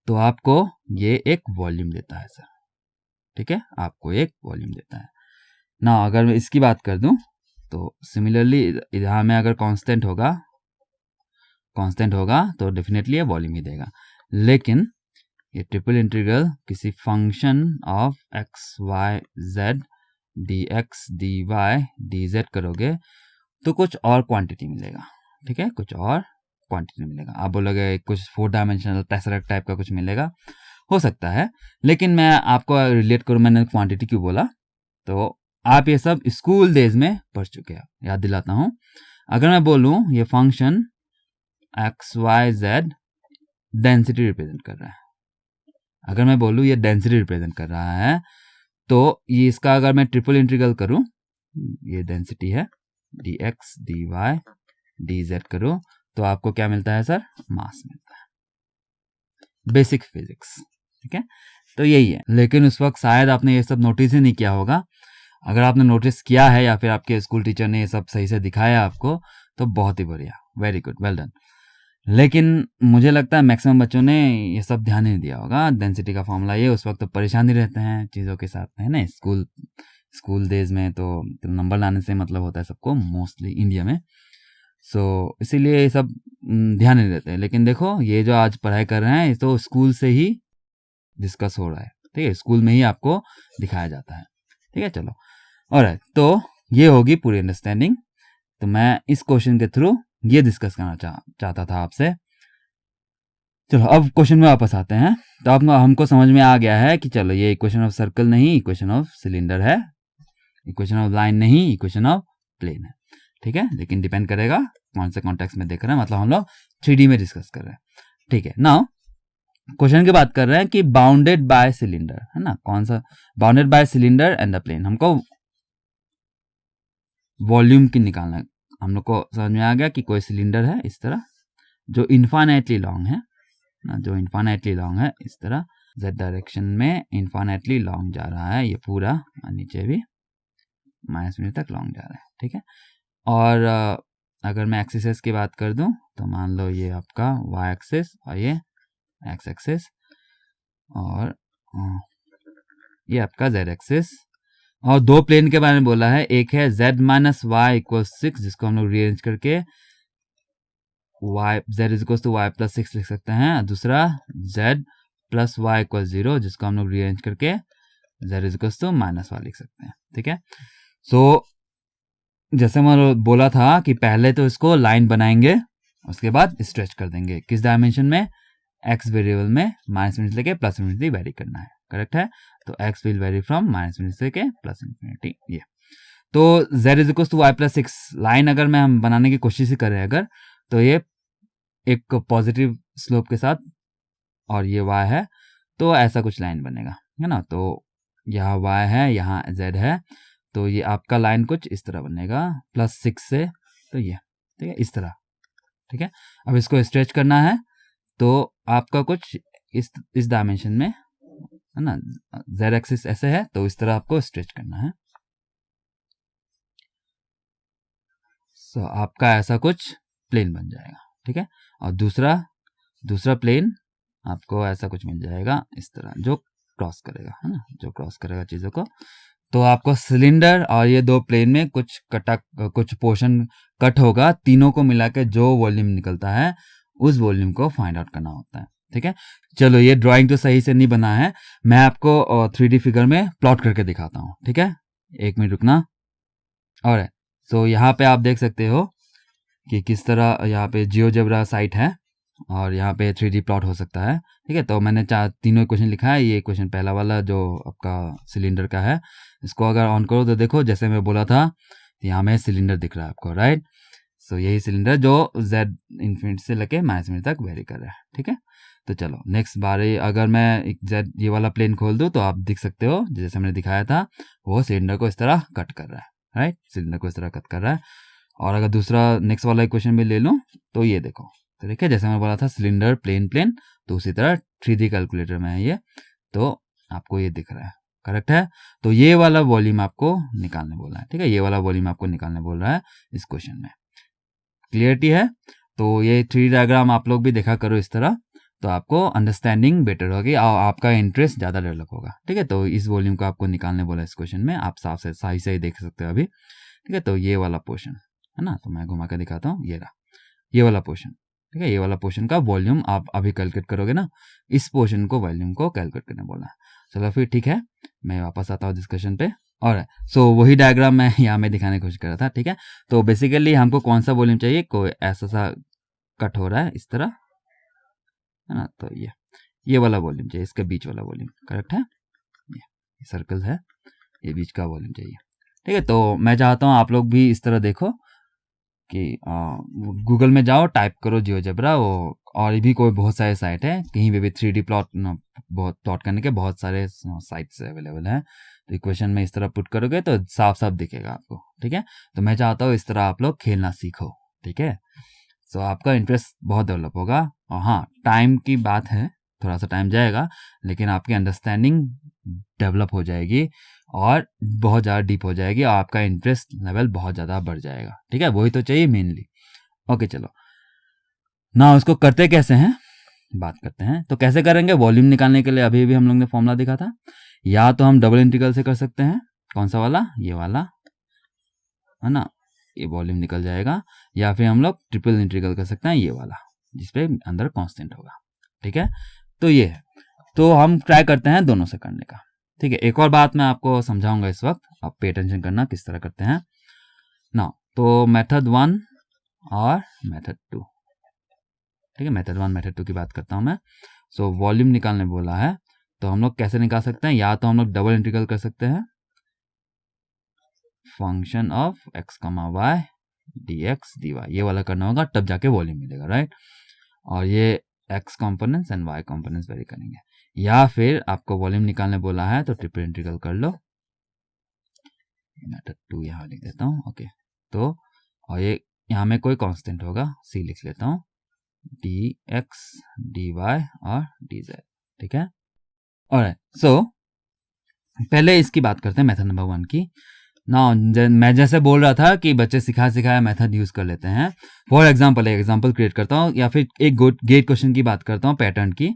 तो आपको ये एक वॉल्यूम देता है सर, ठीक है, आपको एक वॉल्यूम देता है ना। अगर मैं इसकी बात कर दूं तो सिमिलरली यहां में अगर कांस्टेंट होगा तो डेफिनेटली ये वॉल्यूम ही देगा। लेकिन ये ट्रिपल इंटीग्रल किसी function of x y z d x d y d z करोगे तो कुछ और क्वांटिटी मिलेगा, ठीक है, कुछ और क्वांटिटी मिलेगा। आप बोलोगे कुछ 4 डायमेंशनल टेसरेक्ट टाइप का कुछ मिलेगा, हो सकता है। लेकिन मैं आपको रिलेट करूं, मैंने क्वांटिटी क्यों बोला, तो आप ये सब स्कूल डेज में पढ़ चुके हैं, याद दिलाता हूं। अगर मैं बोलूं ये function x y z density represent कर रहा है, अगर मैं बोलूं ये डेंसिटी रिप्रेजेंट कर रहा है, तो ये इसका अगर मैं ट्रिपल इंटीग्रल करूं, ये डेंसिटी है d x d y d z करूं तो आपको क्या मिलता है सर, मास मिलता है, बेसिक फिजिक्स, ठीक है। तो यही है। लेकिन उस वक्त शायद आपने ये सब नोटिस ही नहीं किया होगा। अगर आपने नोटिस किया है या फिर आपके स्कूल टीचर ने ये सब सही से दिखाया आपको तो बहुत ही बढ़िया, वेरी गुड, वेल डन। लेकिन मुझे लगता है मैक्सिमम बच्चों ने ये सब ध्यान नहीं दिया होगा। डेंसिटी का फॉर्मूला ये, उस वक्त तो परेशानी रहते हैं चीज़ों के साथ, है ना। स्कूल डेज में तो नंबर लाने से मतलब होता है सबको, मोस्टली इंडिया में। सो इसीलिए ये सब ध्यान नहीं देते। लेकिन देखो ये जो आज पढ़ाई कर रहे हैं ये तो स्कूल से ही डिस्कस हो रहा है, ठीक है, स्कूल में ही आपको दिखाया जाता है, ठीक है। चलो, ऑलराइट, तो ये होगी पूरी अंडरस्टैंडिंग। तो मैं इस क्वेश्चन के थ्रू ये डिस्कस करना चाहता था आपसे। चलो अब क्वेश्चन में वापस आते हैं। तो अब हमको समझ में आ गया है कि चलो ये इक्वेशन ऑफ सर्कल नहीं, इक्वेशन ऑफ सिलेंडर है, इक्वेशन ऑफ लाइन नहीं, इक्वेशन ऑफ प्लेन है। ठीक है, लेकिन डिपेंड करेगा कौन से कॉन्टेक्स्ट में देख रहे हैं, मतलब हम लोग 3D में डिस्कस कर रहे हैं। ठीक है, नाउ क्वेश्चन की बात कर रहे हैं कि बाउंडेड बाय सिलेंडर, है ना, कौन सा bounded by cylinder and the plane, हमको वॉल्यूम की निकालना है। हम लोग को समझ में आ गया कि कोई सिलेंडर है इस तरह जो इन्फाइनाइटली लॉन्ग है ना, जो इन्फाइनाइटली लॉन्ग है इस तरह z डायरेक्शन में इन्फाइनाइटली लॉन्ग जा रहा है, ये पूरा नीचे भी -∞ तक लॉन्ग जा रहा है। ठीक है, और अगर मैं एक्सिस की बात कर दूं तो मान लो ये आपका y एक्सिस और ये x एक्सिस और ये आपका z एक्सिस, और दो प्लेन के बारे में बोला है। एक है z माइनस वाई इक्वल 6, जिसको हम लोग रीअरेंज करके z is equal to y plus 6 लिख सकते हैं। दूसरा z प्लस वाई इक्वल 0, जिसको हम लोग रीअरेंज करके z is equal to minus y लिख सकते हैं। ठीक है, सो जैसे मैं बोला था कि पहले तो इसको लाइन बनाएंगे, उसके बाद स्ट्रेच कर देंगे। किस डायमेंशन में? x वेरिएबल में -∞ लेके +∞ वेरी करना है, करेक्ट है। तो x विल वेरी फ्रॉम -∞ लेके +∞, ये। तो z is equal to y plus 6 line अगर मैं हम बनाने की कोशिश ही कर रहे हैं अगर, तो ये एक पॉजिटिव स्लोप के साथ और ये y है, तो ऐसा कुछ लाइन बनेगा, है ना। तो यहाँ y है, यहाँ z है, तो ये आपका लाइन कुछ इस तरह बनेगा +6 से, तो ये ठीक है इस तरह। ठीक है, अब इसको स्ट्रेच करना है तो आपका कुछ इस डायमेंशन में, है ना, z एक्सिस ऐसे है, तो इस तरह आपको स्ट्रेच करना है। सो आपका ऐसा कुछ प्लेन बन जाएगा। ठीक है, और दूसरा प्लेन आपको ऐसा कुछ मिल जाएगा इस तरह, जो क्रॉस करेगा, है ना, जो क्रॉस करेगा चीज़ों को। तो आपको सिलेंडर और ये दो प्लेन में कुछ पोर्शन कट होगा, तीनों को मिला के जो वॉल्यूम निकलता है उस वॉल्यूम को फाइंड आउट करना होता है। ठीक है, चलो ये ड्राइंग तो सही से नहीं बना है, मैं आपको 3D फिगर में प्लॉट करके दिखाता हूँ। ठीक है, 1 मिनट रुकना। और सो यहाँ पे आप देख सकते हो कि किस तरह यहाँ पे जियोजेब्रा साइट है और यहाँ पे 3D प्लॉट हो सकता है। ठीक है, तो मैंने तीनों इक्वेशन लिखा है। ये इक्वेशन पहला वाला जो आपका सिलेंडर का है, इसको अगर ऑन करो तो देखो जैसे मैं बोला था, यहाँ में सिलेंडर दिख रहा है आपको, राइट। सो यही सिलेंडर जो z इन्फिनिटी से लेके -∞ तक वेरी कर रहा है। ठीक है, तो चलो नेक्स्ट बार अगर मैं एक z ये वाला प्लेन खोल दूँ तो आप देख सकते हो जैसे मैंने दिखाया था, वो सिलेंडर को इस तरह कट कर रहा है, राइट, सिलेंडर को इस तरह कट कर रहा है। और अगर दूसरा नेक्स्ट वाला इक्वेशन भी ले लूँ तो ये देखो, तो देखिए जैसे मैं बोला था सिलेंडर प्लेन, तो उसी तरह 3D कैलकुलेटर में है ये, तो आपको ये दिख रहा है, करेक्ट है। तो ये वाला वॉल्यूम आपको निकालने बोला है। ठीक है, ये वाला वॉल्यूम आपको निकालने बोल रहा है इस क्वेश्चन में। क्लियरिटी है? तो ये 3D डायग्राम आप लोग भी देखा करो इस तरह, तो आपको अंडरस्टैंडिंग बेटर होगी और आपका इंटरेस्ट ज़्यादा डेवलप होगा। ठीक है, तो इस वॉल्यूम को आपको निकालने बोला इस क्वेश्चन में, आप साफ से सही से ही देख सकते हो अभी। ठीक है, तो ये वाला पोर्शन है ना, तो मैं घुमा कर दिखाता हूँ, ये रहा ये वाला पोर्शन। ठीक है, ये वाला पोर्शन का वॉल्यूम आप अभी कैलकुलेट करोगे ना, इस पोर्शन को वॉल्यूम को कैलकुलेट करने बोला है। चलो फिर ठीक है, मैं वापस आता हूँ डिस्कशन पे। और सो वही डायग्राम मैं यहाँ में दिखाने की कोशिश कर रहा था। ठीक है, तो बेसिकली हमको कौन सा वॉल्यूम चाहिए, कोई ऐसा सा कट हो रहा है इस तरह, है ना, तो ये वाला वॉल्यूम चाहिए, इसके बीच वाला वॉल्यूम, करेक्ट है। ये सर्कल है, ये बीच का वॉल्यूम चाहिए। ठीक है, तो मैं चाहता हूँ आप लोग भी इस तरह देखो कि गूगल में जाओ, टाइप करो जियोजेब्रा, वो और भी कोई बहुत सारे साइट है, कहीं पे भी 3D प्लॉट करने के बहुत सारे साइट्स अवेलेबल हैं। तो इक्वेशन में इस तरह पुट करोगे तो साफ साफ दिखेगा आपको। ठीक है, तो मैं चाहता हूँ इस तरह आप लोग खेलना सीखो। ठीक है, सो आपका इंटरेस्ट बहुत डेवलप होगा। और हाँ, टाइम की बात है, थोड़ा सा टाइम जाएगा, लेकिन आपकी अंडरस्टैंडिंग डेवलप हो जाएगी और बहुत ज़्यादा डीप हो जाएगी और आपका इंटरेस्ट लेवल बहुत ज़्यादा बढ़ जाएगा। ठीक है, वही तो चाहिए मेनली। ओके, चलो ना उसको करते कैसे हैं बात करते हैं। तो कैसे करेंगे, वॉल्यूम निकालने के लिए अभी भी हम लोग ने फॉर्मूला देखा था, या तो हम डबल इंटीग्रल से कर सकते हैं, कौन सा वाला, ये वाला, है ना, ये वॉल्यूम निकल जाएगा, या फिर हम लोग ट्रिपल इंटीग्रल कर सकते हैं, ये वाला जिसपे अंदर कांस्टेंट होगा। ठीक है, तो ये है, तो हम ट्राई करते हैं दोनों से करने का। ठीक है, एक और बात मैं आपको समझाऊंगा इस वक्त, आप पे अटेंशन करना किस तरह करते हैं ना। तो मेथड 1 और मेथड 2, ठीक है, मेथड 1 मेथड 2 की बात करता हूँ मैं। सो वॉल्यूम निकालने बोला है, तो हम लोग कैसे निकाल सकते हैं, या तो हम लोग डबल इंटीग्रल कर सकते हैं function of x, y dx dy, ये वाला करना होगा, तब जाके वॉल्यूम मिलेगा, राइट। और ये x components and y components very करेंगे, या फिर आपको वॉल्यूम निकालने बोला है तो ट्रिपल इंटीग्रल कर लो। मेथड 2 यहाँ लिख देता हूँ, ओके। तो और ये यहाँ में कोई कांस्टेंट होगा, c लिख लेता हूँ, dx dy और dz, ठीक है। ऑलराइट, सो पहले इसकी बात करते हैं मेथड नंबर 1 की ना। मैं जैसे बोल रहा था कि बच्चे सिखाया मेथड यूज कर लेते हैं। फॉर एग्जांपल एक एग्जांपल क्रिएट करता हूँ, या फिर एक गेट क्वेश्चन की बात करता हूँ, पैटर्न की।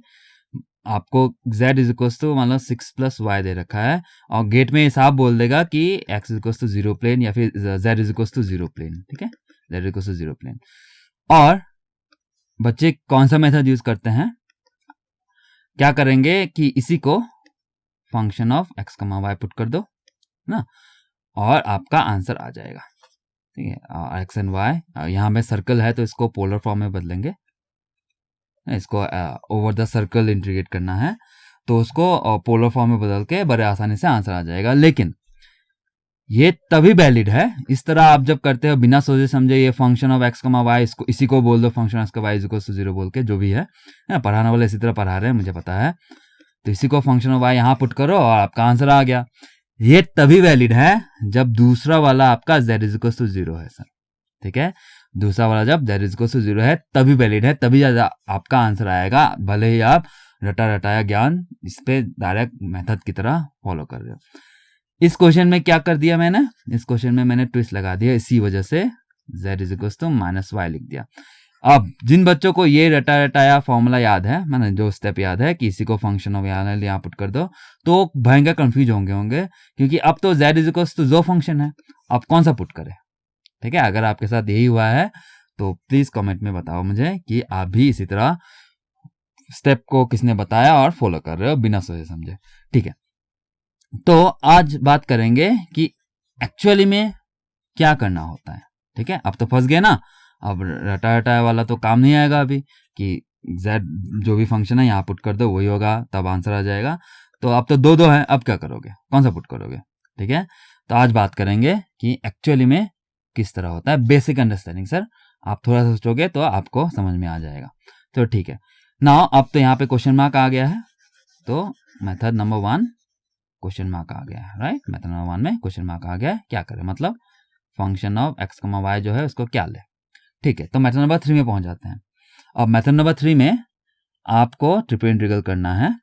आपको z इज इक्वल टू मान लो 6 प्लस वाई दे रखा है, और गेट में हिसाब बोल देगा कि x is equal to 0 plane, या फिर z is equal to 0 plane, ठीक है, z is equal to 0 plane. और बच्चे कौन सा मेथड यूज करते हैं, क्या करेंगे कि इसी को function of x, y put कर दो ना, और आपका आंसर आ जाएगा, ठीक है। एक्स एंड वाई, यहाँ में सर्कल है तो इसको पोलर फॉर्म में बदलेंगे, इसको ओवर द सर्कल इंटीग्रेट करना है, तो उसको पोलर फॉर्म में बदल के बड़े आसानी से आंसर आ जाएगा। लेकिन ये तभी वैलिड है, इस तरह आप जब करते हो बिना सोचे समझे, ये फंक्शन ऑफ एक्स, वाई, इसको इसी को बोल दो function of y is equal to 0 बोल के, जो भी है पढ़ाने वाले इसी तरह पढ़ा रहे हैं, मुझे पता है। तो इसी को फंक्शन ऑफ वाई यहाँ पुट करो और आपका आंसर आ गया। ये तभी वैलिड है जब दूसरा वाला आपका z इज इक्वल टू 0 है सर, ठीक है। दूसरा वाला जब z इज इक्वल टू 0 है तभी वैलिड है, तभी आपका आंसर आएगा, भले ही आप रटाया ज्ञान इस पे डायरेक्ट मेथड की तरह फॉलो कर रहे हो। इस क्वेश्चन में क्या कर दिया मैंने, इस क्वेश्चन में मैंने ट्विस्ट लगा दिया, इसी वजह से z is equal to minus y लिख दिया। अब जिन बच्चों को ये रटाया फॉर्मूला याद है, मैंने जो स्टेप याद है कि इसी को फंक्शन ऑफ यहाँ पुट कर दो, तो भयंकर कंफ्यूज होंगे, क्योंकि अब तो z इज इक्वल टू जो फंक्शन है, अब कौन सा पुट करें, ठीक है। अगर आपके साथ यही हुआ है तो प्लीज कमेंट में बताओ मुझे कि आप भी इसी तरह स्टेप को किसने बताया और फॉलो कर रहे हो बिना सोचे समझे, ठीक है। तो आज बात करेंगे कि एक्चुअली में क्या करना होता है, ठीक है। अब तो फंस गए ना, अब रटाया वाला तो काम नहीं आएगा अभी, कि z जो भी फंक्शन है यहाँ पुट कर दो वही होगा, तब आंसर आ जाएगा। तो अब तो दो है, अब क्या करोगे, कौन सा पुट करोगे, ठीक है। तो आज बात करेंगे कि एक्चुअली में किस तरह होता है, बेसिक अंडरस्टैंडिंग। सर आप थोड़ा सा सोचोगे तो आपको समझ में आ जाएगा, तो ठीक है ना। अब तो यहाँ पे क्वेश्चन मार्क आ गया है, तो मेथड नंबर 1 क्वेश्चन मार्क आ गया है, राइट। मेथड नंबर 1 में क्वेश्चन मार्क आ गया है, क्या करें, मतलब फंक्शन ऑफ एक्स, वाई जो है उसको क्या ले, ठीक है। तो मेथड नंबर 3 में पहुंच जाते हैं। अब मेथड नंबर 3 में आपको ट्रिपल इंटीग्रल करना है,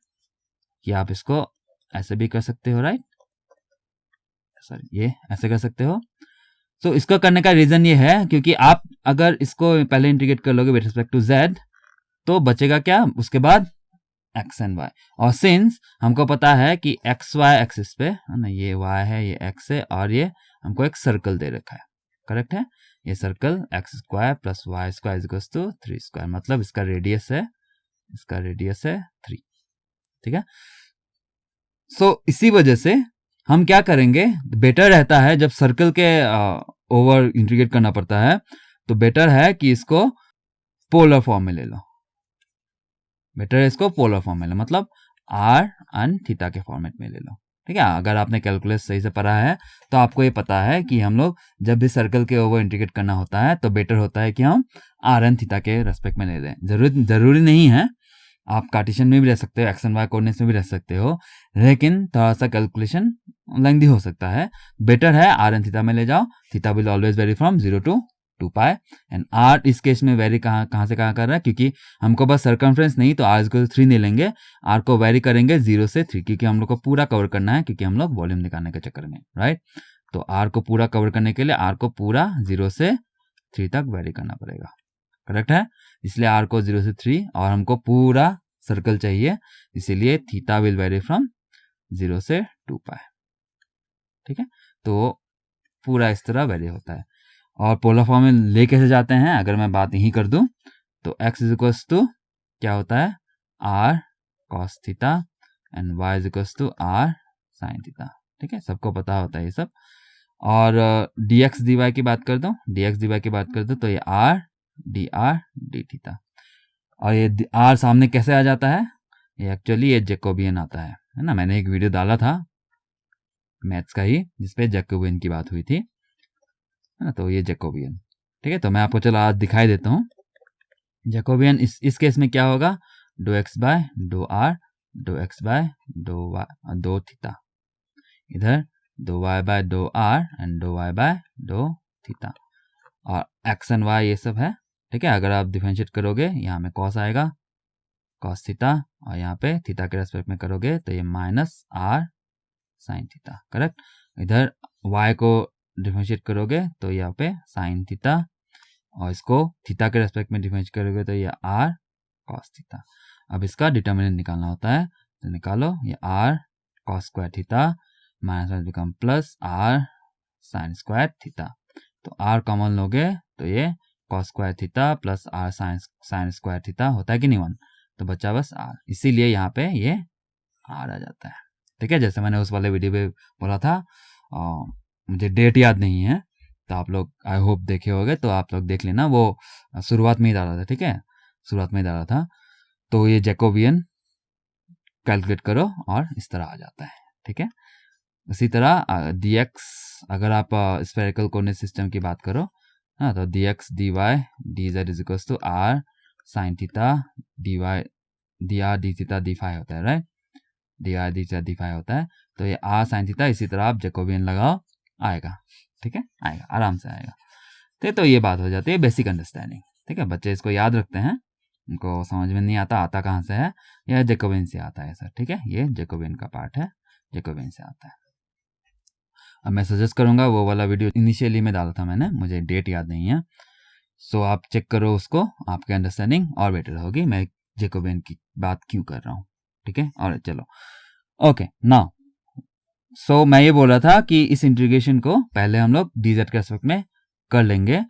कि आप इसको ऐसे भी कर सकते हो, राइट, सॉरी ये ऐसे कर सकते हो। तो इसको करने का रीजन ये है क्योंकि आप अगर इसको पहले इंटीग्रेट कर लोगे विद रिस्पेक्ट टू z, तो बचेगा क्या उसके बाद x एंड y, और सिंस हमको पता है कि एक्स वाई एक्सिस पे ना, ये y है, ये x है, और ये हमको एक सर्कल दे रखा है, करेक्ट है। ये circle x square plus y square equals to 3 square, मतलब इसका रेडियस है 3, ठीक है। सो इसी वजह से हम क्या करेंगे, बेटर रहता है जब सर्कल के ओवर इंटीग्रेट करना पड़ता है, तो बेटर है कि इसको पोलर फॉर्म में ले लो, बेटर है इसको पोलर फॉर्म में लो, मतलब आर एंड थीटा के फॉर्मेट में ले लो, ठीक है। अगर आपने कैलकुलस सही से पढ़ा है तो आपको ये पता है कि हम लोग जब भी सर्कल के ओवर इंटीग्रेट करना होता है तो बेटर होता है कि हम आर एंड थीटा के रेस्पेक्ट में ले लें। जरूरी नहीं है, आप कार्टेशियन में भी रह सकते हो, एक्स एंड वाई कोऑर्डिनेट्स में भी रह सकते हो, लेकिन थोड़ा सा कैलकुलेशन लेंथी हो सकता है। बेटर है आर एंड थीटा में ले जाओ, theta will always vary from 0 to 2 pi, and r इस केस में वेरी कहाँ से कहाँ कर रहा है, क्योंकि हमको बस सर्कमफ्रेंस नहीं तो आर को 3 नहीं लेंगे, आर को वेरी करेंगे 0 से 3, क्योंकि हम लोग को पूरा कवर करना है, क्योंकि हम लोग वॉल्यूम निकालने के चक्कर में, राइट। तो आर को पूरा कवर करने के लिए आर को पूरा 0 से 3 तक वेरी करना पड़ेगा, करेक्ट है। इसलिए आर को 0 से 3, और हमको पूरा सर्कल चाहिए, इसीलिए थीटा विल वेरी फ्रॉम 0 से 2 पाई, ठीक है। तो पूरा इस तरह वेरी होता है। और पोलर फॉर्म में ले कैसे जाते हैं, अगर मैं बात यही कर दूं तो x इज इक्वल्स टू क्या होता है, r cos theta and y is equals to r sin theta, ठीक है, सबको पता होता है ये सब। और डी एक्स डी वाई की बात कर दो, डी एक्स डी वाई की बात कर दो, तो ये आर डी थीटा। और ये आर सामने कैसे आ जाता है, ये एक्चुअली ये जैकोबियन आता है ना। मैंने एक वीडियो डाला था मैथ्स का ही जिसपे जैकोबियन की बात हुई थी, है ना। तो ये जैकोबियन, ठीक है। तो मैं आपको चलो आज दिखाई देता हूँ जैकोबियन। इस केस में क्या होगा, डो एक्स बाय डो आर, डो एक्स बाय डो वाई, दो थीटा, इधर दो वाई बाय डो आर एंड दो वाई बाय डो थीटा, और एक्स एंड वाई ये सब है, ठीक है। अगर आप डिफरेंशिएट करोगे यहाँ में कॉस आएगा, कॉस थीटा, और यहाँ पे थीटा के रेस्पेक्ट में करोगे तो ये minus r sine theta, correct. इधर y को डिफरेंशिएट करोगे तो यहाँ पे साइन थीटा, और इसको थीटा के रेस्पेक्ट में डिफरेंशिएट करोगे तो ये r cos थीटा। अब इसका डिटर्मिनेंट निकालना होता है, तो निकालो, ये r cos square theta minus become plus r sine square theta. तो r कॉमन लोगे तो ये cos square theta plus r sine square theta होता है कि नहीं 1, तो बचा बस r, इसीलिए यहाँ पे ये r आ जाता है, ठीक है। जैसे मैंने उस वाले वीडियो पे बोला था, मुझे डेट याद नहीं है, तो आप लोग आई होप देखे होंगे, तो आप लोग देख लेना, वो शुरुआत में ही डाला था, ठीक है, शुरुआत में ही डाला था। तो ये जैकोबियन कैलकुलेट करो और इस तरह आ जाता है, ठीक है। इसी तरह dx, अगर आप स्फेरिकल कोऑर्डिनेट सिस्टम की बात करो, हाँ, तो dx dy dz is equals to r sine theta dy dr d theta d phi होता है, right, dr d theta d phi होता है। तो ये r साइन थीटा, इसी तरह आप जैकोबियन लगाओ, आएगा, ठीक है, आएगा, आराम से आएगा। तो ये बात हो जाती है बेसिक अंडरस्टैंडिंग, ठीक है। बच्चे इसको याद रखते हैं, उनको समझ में नहीं आता, आता कहाँ से है, यह जैकोबियन से आता है सर, ठीक है। ये जैकोबियन का पार्ट है, जैकोबियन से आता है। अब मैं सजेस्ट करूंगा, वो वाला वीडियो इनिशियली में डाला था मैंने, मुझे डेट याद नहीं है, सो आप चेक करो उसको, आपकी अंडरस्टैंडिंग और बेटर होगी मैं जैकोबियन की बात क्यों कर रहा हूँ, ठीक है। और चलो ओके नाउ, सो मैं ये बोल रहा था कि इस इंटीग्रेशन को पहले हम लोग dz के रेस्पेक्ट में कर लेंगे,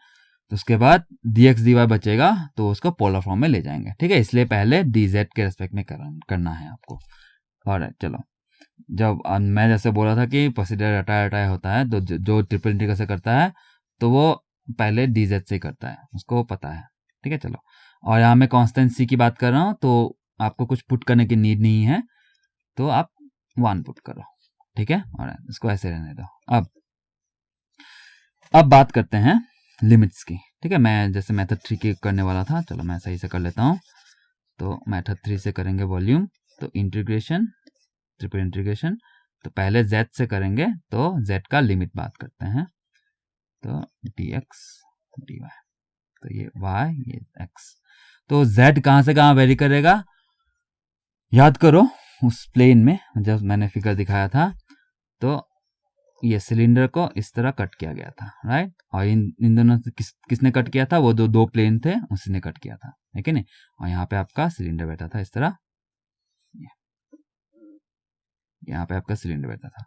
तो उसके बाद dx dy बचेगा तो उसको पोलर फॉर्म में ले जाएंगे, ठीक है। इसलिए पहले dz के रेस्पेक्ट में करना है आपको। और चलो, जब मैं जैसे बोला था कि प्रोसीजर रटाया होता है, तो जो ट्रिपल इंटीग्रल से करता है तो वो पहले dz से करता है, उसको पता है, ठीक है। चलो, और यहाँ मैं कांस्टेंट c की बात कर रहा हूँ, तो आपको कुछ पुट करने की नीड नहीं है, तो आप 1 पुट करो, ठीक है, और इसको ऐसे रहने दो। अब बात करते हैं लिमिट्स की, ठीक है। मैं जैसे मेथड 3 की करने वाला था, चलो मैं सही से कर लेता हूँ। तो मेथड 3 से करेंगे वॉल्यूम, तो इंटीग्रेशन, ट्रिपल इंटीग्रेशन, तो पहले z से करेंगे, तो z का लिमिट बात करते हैं, तो dx dy, तो ये y ये x, तो z कहाँ से कहाँ वेरी करेगा, याद करो उस प्लेन में जब मैंने फिगर दिखाया था, तो ये सिलेंडर को इस तरह कट किया गया था, राइट। और इन दोनों से किसने कट किया था, वो दो प्लेन थे, उसी ने कट किया था, है कि नहीं। और यहाँ पे आपका सिलेंडर बैठा था इस तरह, यहाँ पे आपका सिलेंडर बैठा था,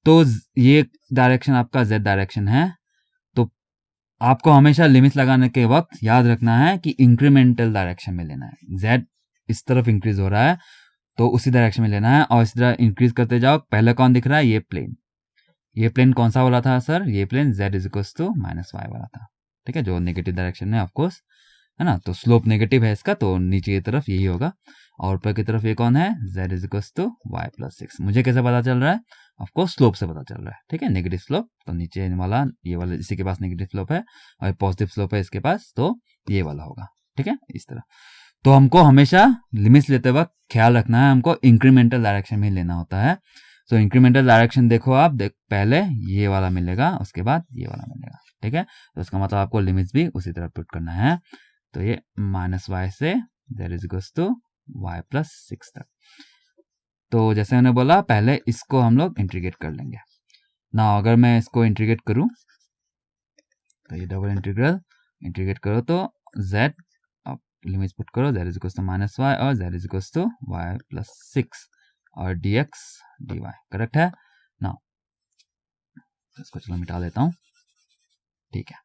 तो ये डायरेक्शन आपका z डायरेक्शन है। तो आपको हमेशा लिमिट लगाने के वक्त याद रखना है कि इंक्रीमेंटल डायरेक्शन में लेना है, z इस तरफ इंक्रीज हो रहा है तो उसी डायरेक्शन में लेना है, और इस तरह इंक्रीज करते जाओ। पहले कौन दिख रहा है, ये प्लेन कौन सा वाला था सर, ये plane z is equals to minus y वाला था, ठीक है, जो नेगेटिव डायरेक्शन में ऑफकोर्स, है ना। तो स्लोप नेगेटिव है इसका, तो नीचे की तरफ यही होगा, और ऊपर की तरफ ये कौन है, z is equals to y plus 6। मुझे कैसे पता चल रहा है, ऑफकोर्स स्लोप से पता चल रहा है, ठीक है, नेगेटिव स्लोप, तो नीचे वाला ये वाला इसी के पास नेगेटिव स्लोप है, और पॉजिटिव स्लोप है इसके पास, तो ये वाला होगा, ठीक है, इस तरह। तो हमको हमेशा लिमिट्स लेते वक्त ख्याल रखना है, हमको इंक्रीमेंटल डायरेक्शन में लेना होता है। सो इंक्रीमेंटल डायरेक्शन देखो आप, पहले ये वाला मिलेगा, उसके बाद ये वाला मिलेगा, ठीक है। तो उसका मतलब आपको लिमिट्स भी उसी तरह पुट करना है। तो ये माइनस वाई से z is equals to y plus 6 तक। तो जैसे मैंने बोला, पहले इसको हम लोग इंटीग्रेट कर लेंगे ना। अगर मैं इसको इंटीग्रेट करूं, तो ये डबल इंटीग्रेट करो, तो z लिमिट्स पुट करो, z is equals to minus y और z is equals to y plus 6 और dx dy, करेक्ट है ना। इसको चलो मिटा देता हूं, ठीक है।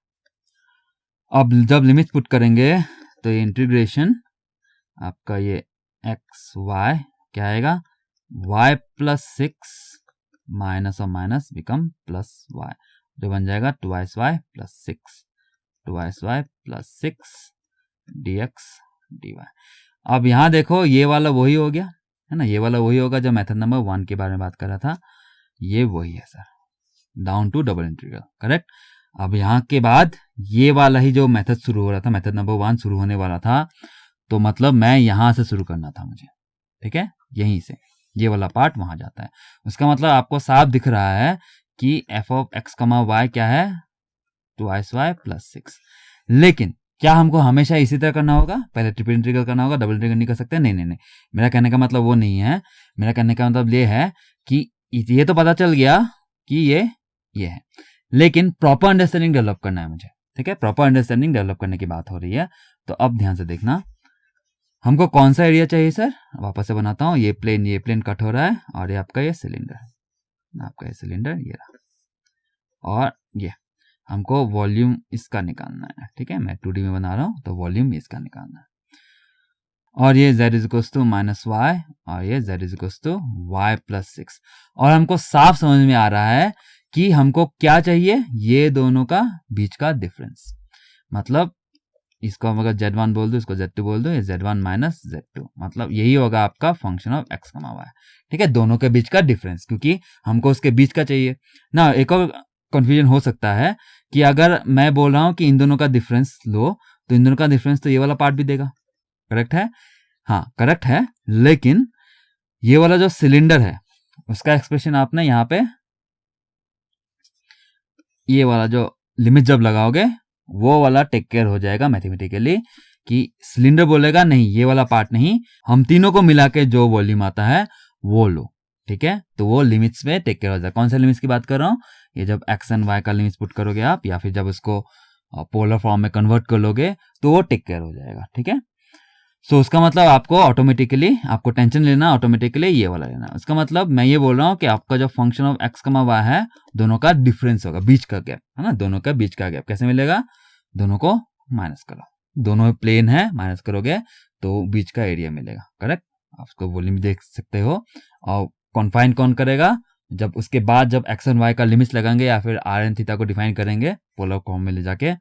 अब जब लिमिट पुट करेंगे तो ये इंटीग्रेशन आपका ये एक्स वाई क्या आएगा, y प्लस 6 माइनस और माइनस बिकम प्लस वाई, जो बन जाएगा 2y plus 6, 2y plus 6 dx dy। अब यहाँ देखो ये वाला वही हो गया है ना, ये वाला वही होगा जो मेथड नंबर 1 के बारे में बात कर रहा था, ये वही है sir, down to double integral, correct. अब यहाँ के बाद ये वाला ही जो मेथड शुरू हो रहा था, मेथड नंबर 1 शुरू होने वाला था, तो मतलब मैं यहाँ से शुरू करना था मुझे, ठीक है, यहीं से ये वाला पार्ट वहां जाता है। उसका मतलब आपको साफ दिख रहा है कि F of x comma Y क्या है, 2y प्लस 6। लेकिन क्या हमको हमेशा इसी तरह करना होगा, पहले ट्रिपल इंटीग्रल करना होगा, डबल इंटीग्रल नहीं कर सकते? नहीं नहीं नहीं, मेरा कहने का मतलब वो नहीं है। मेरा कहने का मतलब ये है कि ये तो पता चल गया कि ये है, लेकिन प्रॉपर अंडरस्टैंडिंग डेवलप करना है मुझे, ठीक है, प्रॉपर अंडरस्टैंडिंग डेवलप करने की बात हो रही है। तो अब ध्यान से देखना, हमको कौन सा एरिया चाहिए सर, वापस से बनाता हूँ। ये प्लेन कट हो रहा है और ये आपका ये सिलेंडर, ये रहा, और ये हमको वॉल्यूम इसका निकालना है, ठीक है, मैं 2D में बना रहा हूँ, तो वॉल्यूम इसका निकालना है। और ये z is equals to minus y, और ये z is equals to y plus 6। और हमको साफ समझ में आ रहा है कि हमको क्या चाहिए, ये दोनों का बीच का डिफरेंस। मतलब इसको हम अगर z1 बोल दो, इसको z2 बोल दो, ये z1 माइनस z2, मतलब यही होगा आपका फंक्शन ऑफ x कमा y, ठीक है, दोनों के बीच का डिफरेंस, क्योंकि हमको उसके बीच का चाहिए ना। एक और कंफ्यूजन हो सकता है कि अगर मैं बोल रहा हूं कि इन दोनों का डिफरेंस लो, तो इन दोनों का डिफरेंस तो ये वाला पार्ट भी देगा, करेक्ट है? हाँ करेक्ट है, लेकिन ये वाला जो सिलेंडर है उसका एक्सप्रेशन आपने यहाँ पे ये वाला जो लिमिट जब लगाओगे वो वाला टेक केयर हो जाएगा मैथमेटिकली, कि सिलेंडर बोलेगा नहीं ये वाला पार्ट नहीं, हम तीनों को मिला के जो वॉल्यूम आता है वो लो, ठीक है, तो वो लिमिट्स में टेक केयर हो जाएगा। कौन सा लिमिट्स की बात कर रहा हूँ, ये जब एक्स एंड वाई का लिमिट्स पुट करोगे आप, या फिर जब उसको पोलर फॉर्म में कन्वर्ट कर लोगे तो वो टेक केयर हो जाएगा, ठीक है। सो उसका मतलब आपको ऑटोमेटिकली, आपको टेंशन लेना ऑटोमेटिकली ये वाला लेना। उसका मतलब मैं ये बोल रहा हूँ कि आपका जो function of x comma Y है, दोनों का डिफरेंस होगा, बीच का गैप है ना, दोनों का बीच का गैप कैसे मिलेगा, दोनों को माइनस करो, दोनों प्लेन है, माइनस करोगे तो बीच का एरिया मिलेगा, करेक्ट। आप उसको वॉल्यूम देख सकते हो। और कॉन्फाइन कौन करेगा, जब उसके बाद जब एक्स एंड वाई का लिमिट्स लगाएंगे या फिर आर एंड थीटा को डिफाइन करेंगे पोलर फॉर्म में ले जाके,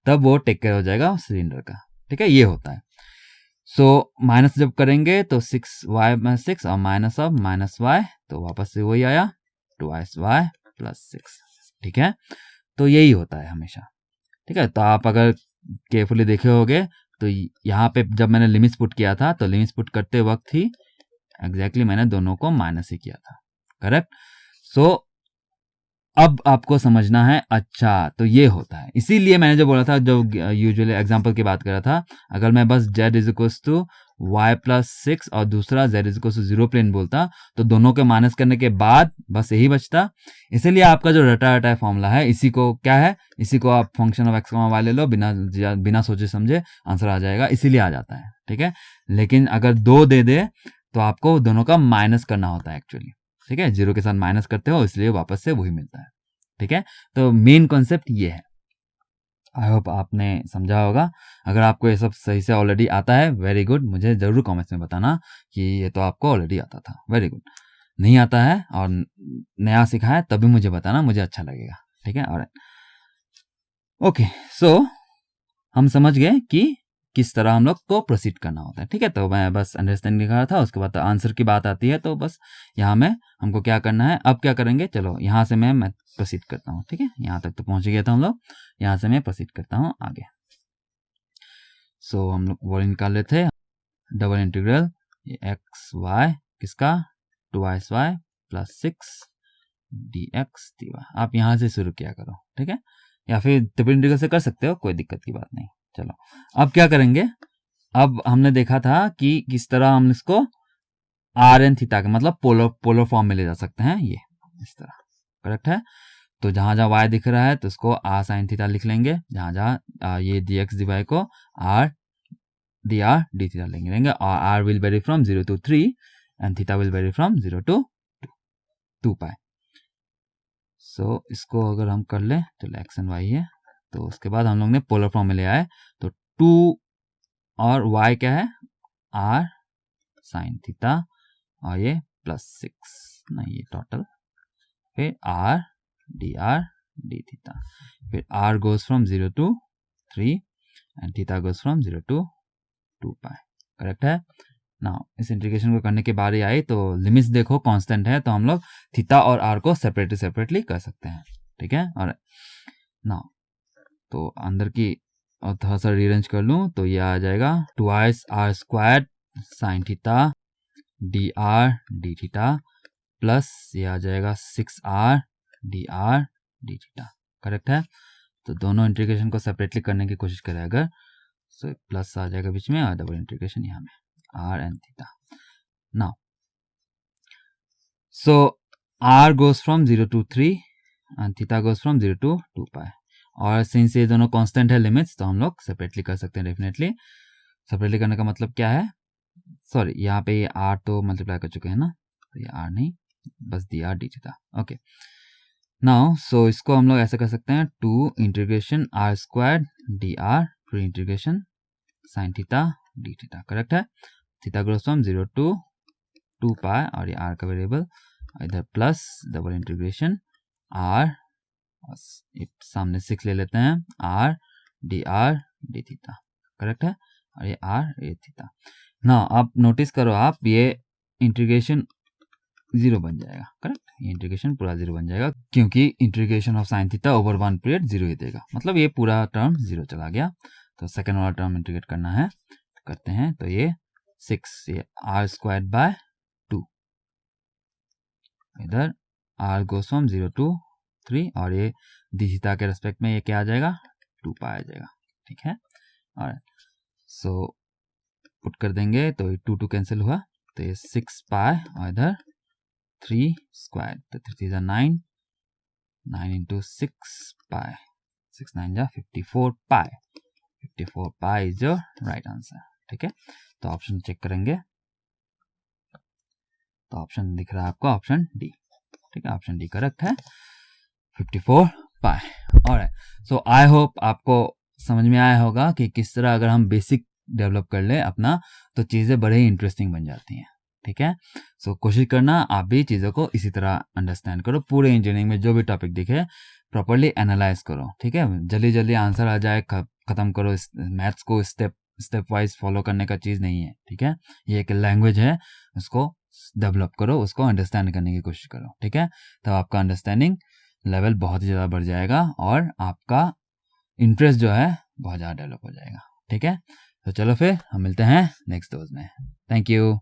तब वो टेक केयर हो जाएगा सिलेंडर का, ठीक है, ये होता है। सो माइनस जब करेंगे तो 6y माइनस 6 और माइनस ऑफ माइनस वाई, तो वापस से वही आया 2y प्लस 6, ठीक है। तो यही होता है हमेशा, ठीक है। तो आप अगर केयरफुली देखे होगे तो यहाँ पे जब मैंने लिमिट्स पुट किया था, तो लिमिट्स पुट करते वक्त ही एग्जैक्टली मैंने दोनों को माइनस ही किया था, करेक्ट। सो अब आपको समझना है, अच्छा तो ये होता है, इसीलिए मैंने जो बोला था, जो यूजुअली एग्जांपल की बात कर रहा था, अगर मैं बस z is equals to y plus 6 और दूसरा z is equals to 0 plane बोलता, तो दोनों के माइनस करने के बाद बस यही बचता। इसीलिए आपका जो रटा रटा फॉर्मूला है, इसी को क्या है, इसी को आप function of x comma Y ले लो, बिना सोचे समझे आंसर आ जाएगा, इसीलिए आ जाता है, ठीक है। लेकिन अगर 2 दे दे तो आपको दोनों का माइनस करना होता है एक्चुअली, ठीक है, 0 के साथ माइनस करते हो, इसलिए वापस से वही मिलता है, ठीक है। तो मेन कॉन्सेप्ट ये है, आई होप आपने समझा होगा। अगर आपको ये सब सही से ऑलरेडी आता है, वेरी गुड, मुझे जरूर कमेंट्स में बताना कि ये तो आपको ऑलरेडी आता था, वेरी गुड। नहीं आता है और नया सीखा है तभी मुझे बताना, मुझे अच्छा लगेगा, ठीक है। और ओके, सो हम समझ गए कि किस तरह हम लोग को प्रोसीड करना होता है, ठीक है। तो मैं बस अंडरस्टैंडिंग दिखा रहा था, उसके बाद आंसर की बात आती है, तो बस यहाँ में हमको क्या करना है, अब क्या करेंगे, चलो यहाँ से मैं प्रोसीड करता हूँ, ठीक है। यहाँ तक तो पहुंच गया था हम लोग, यहाँ से मैं प्रोसीड करता हूँ आगे। सो हम लोग वॉल्यूम निकाल लेते हैं, डबल इंटीग्रल एक्स वाई किसका, 2y प्लस 6 dx dy। आप यहाँ से शुरू किया करो, ठीक है, या फिर ट्रिपल इंटीग्रल से कर सकते हो, कोई दिक्कत की बात नहीं। चलो अब क्या करेंगे, अब हमने देखा था कि किस तरह हम इसको आर एन थीटा के मतलब पोलर फॉर्म में ले जा सकते हैं, ये इस तरह, करेक्ट है। तो जहां जहां y दिख रहा है तो उसको आर साइन थीटा लिख लेंगे, जहां जहां ये dx dy को आर डी थीटा लेंगे, और r will vary from 0 to 3 and theta will vary from 0 to 2 pi. So इसको अगर हम कर लें, चलो एक्स एंड वाई है, तो उसके बाद हम लोग ने पोलर फॉर्म में ले आए, तो 2 और y क्या है, आर साइन थीटा, और ये प्लस 6 नहीं, ये टोटल, फिर आर डी d theta. फिर r goes from 0 to 3 and theta goes from 0 to 2 pi. Correct है ना। इस इंटीग्रेशन को करने के बारी आई तो लिमिट्स देखो कांस्टेंट है तो हम लोग थीटा और r को सेपरेटली कर सकते हैं, ठीक है। और ना तो अंदर की और थोड़ा सा रीअरेंज कर लूँ तो ये आ जाएगा 2r² sin theta dr d theta plus ये आ जाएगा 6r dr d theta. Correct है। तो दोनों इंटीग्रेशन को सेपरेटली करने की कोशिश करें अगर, सो प्लस आ जाएगा बीच में और डबल इंटीग्रेशन यहाँ में r and theta. Now so r goes from 0 to 3 and theta goes from 0 to 2 pi. और सिंस ये दोनों कांस्टेंट है लिमिट्स तो हम लोग सेपरेटली कर सकते हैं डेफिनेटली। सेपरेटली करने का मतलब क्या है, सॉरी यहाँ पे ये r तो मल्टीप्लाई कर चुके हैं ना, तो ये r नहीं बस dr d theta. Okay now so इसको हम लोग ऐसे कर सकते हैं 2 इंटीग्रेशन r² dr फिर integration sin theta d theta. Correct है। Theta grows from 0 to 2 pi और ये r का वेरिएबल, इधर प्लस डबल इंटीग्रेशन r सामने 6 ले लेते हैं r dr d theta. Correct है। और ये r ये थीटा ना। आप नोटिस करो आप ये इंटीग्रेशन 0 बन जाएगा। करेक्ट, ये इंटीग्रेशन पूरा 0 बन जाएगा क्योंकि integration of sine theta over 1 period 0 ही देगा, मतलब ये पूरा टर्म 0 चला गया। तो सेकेंड वाला टर्म इंटीग्रेट करना है तो करते हैं, तो ये 6 ये r² 2 इधर r गोस फ्रॉम 0 to 3 और ये डी थीटा के रेस्पेक्ट में ये क्या आ जाएगा 2 पाई आ जाएगा, ठीक है। और सो पुट कर देंगे तो ये 2 कैंसिल हुआ तो ये 6 पाई और इधर 3 स्क्वायर तो 3 9 9 इंटू 6 पाई 6 9 जा 54 pi is your right answer, ठीक है। तो ऑप्शन चेक करेंगे तो ऑप्शन दिख रहा है आपको ऑप्शन डी, ठीक है। ऑप्शन डी करेक्ट है 54 पाई। ऑलराइट, सो आई होप आपको समझ में आया होगा कि किस तरह अगर हम बेसिक डेवलप कर ले अपना तो चीज़ें बड़े ही इंटरेस्टिंग बन जाती हैं, ठीक है। सो कोशिश करना आप भी चीज़ों को इसी तरह अंडरस्टैंड करो, पूरे इंजीनियरिंग में जो भी टॉपिक दिखे प्रॉपरली एनालाइज करो, ठीक है। जल्दी जल्दी आंसर आ जाए ख़त्म करो, मैथ्स को स्टेप वाइज फॉलो करने का चीज़ नहीं है, ठीक है। ये एक लैंग्वेज है, उसको डेवलप करो, उसको अंडरस्टैंड करने की कोशिश करो, ठीक है। तब आपका अंडरस्टैंडिंग लेवल बहुत ही ज़्यादा बढ़ जाएगा और आपका इंटरेस्ट जो है बहुत ज़्यादा डेवलप हो जाएगा, ठीक है। तो चलो फिर हम मिलते हैं नेक्स्ट डोज में। Thank you.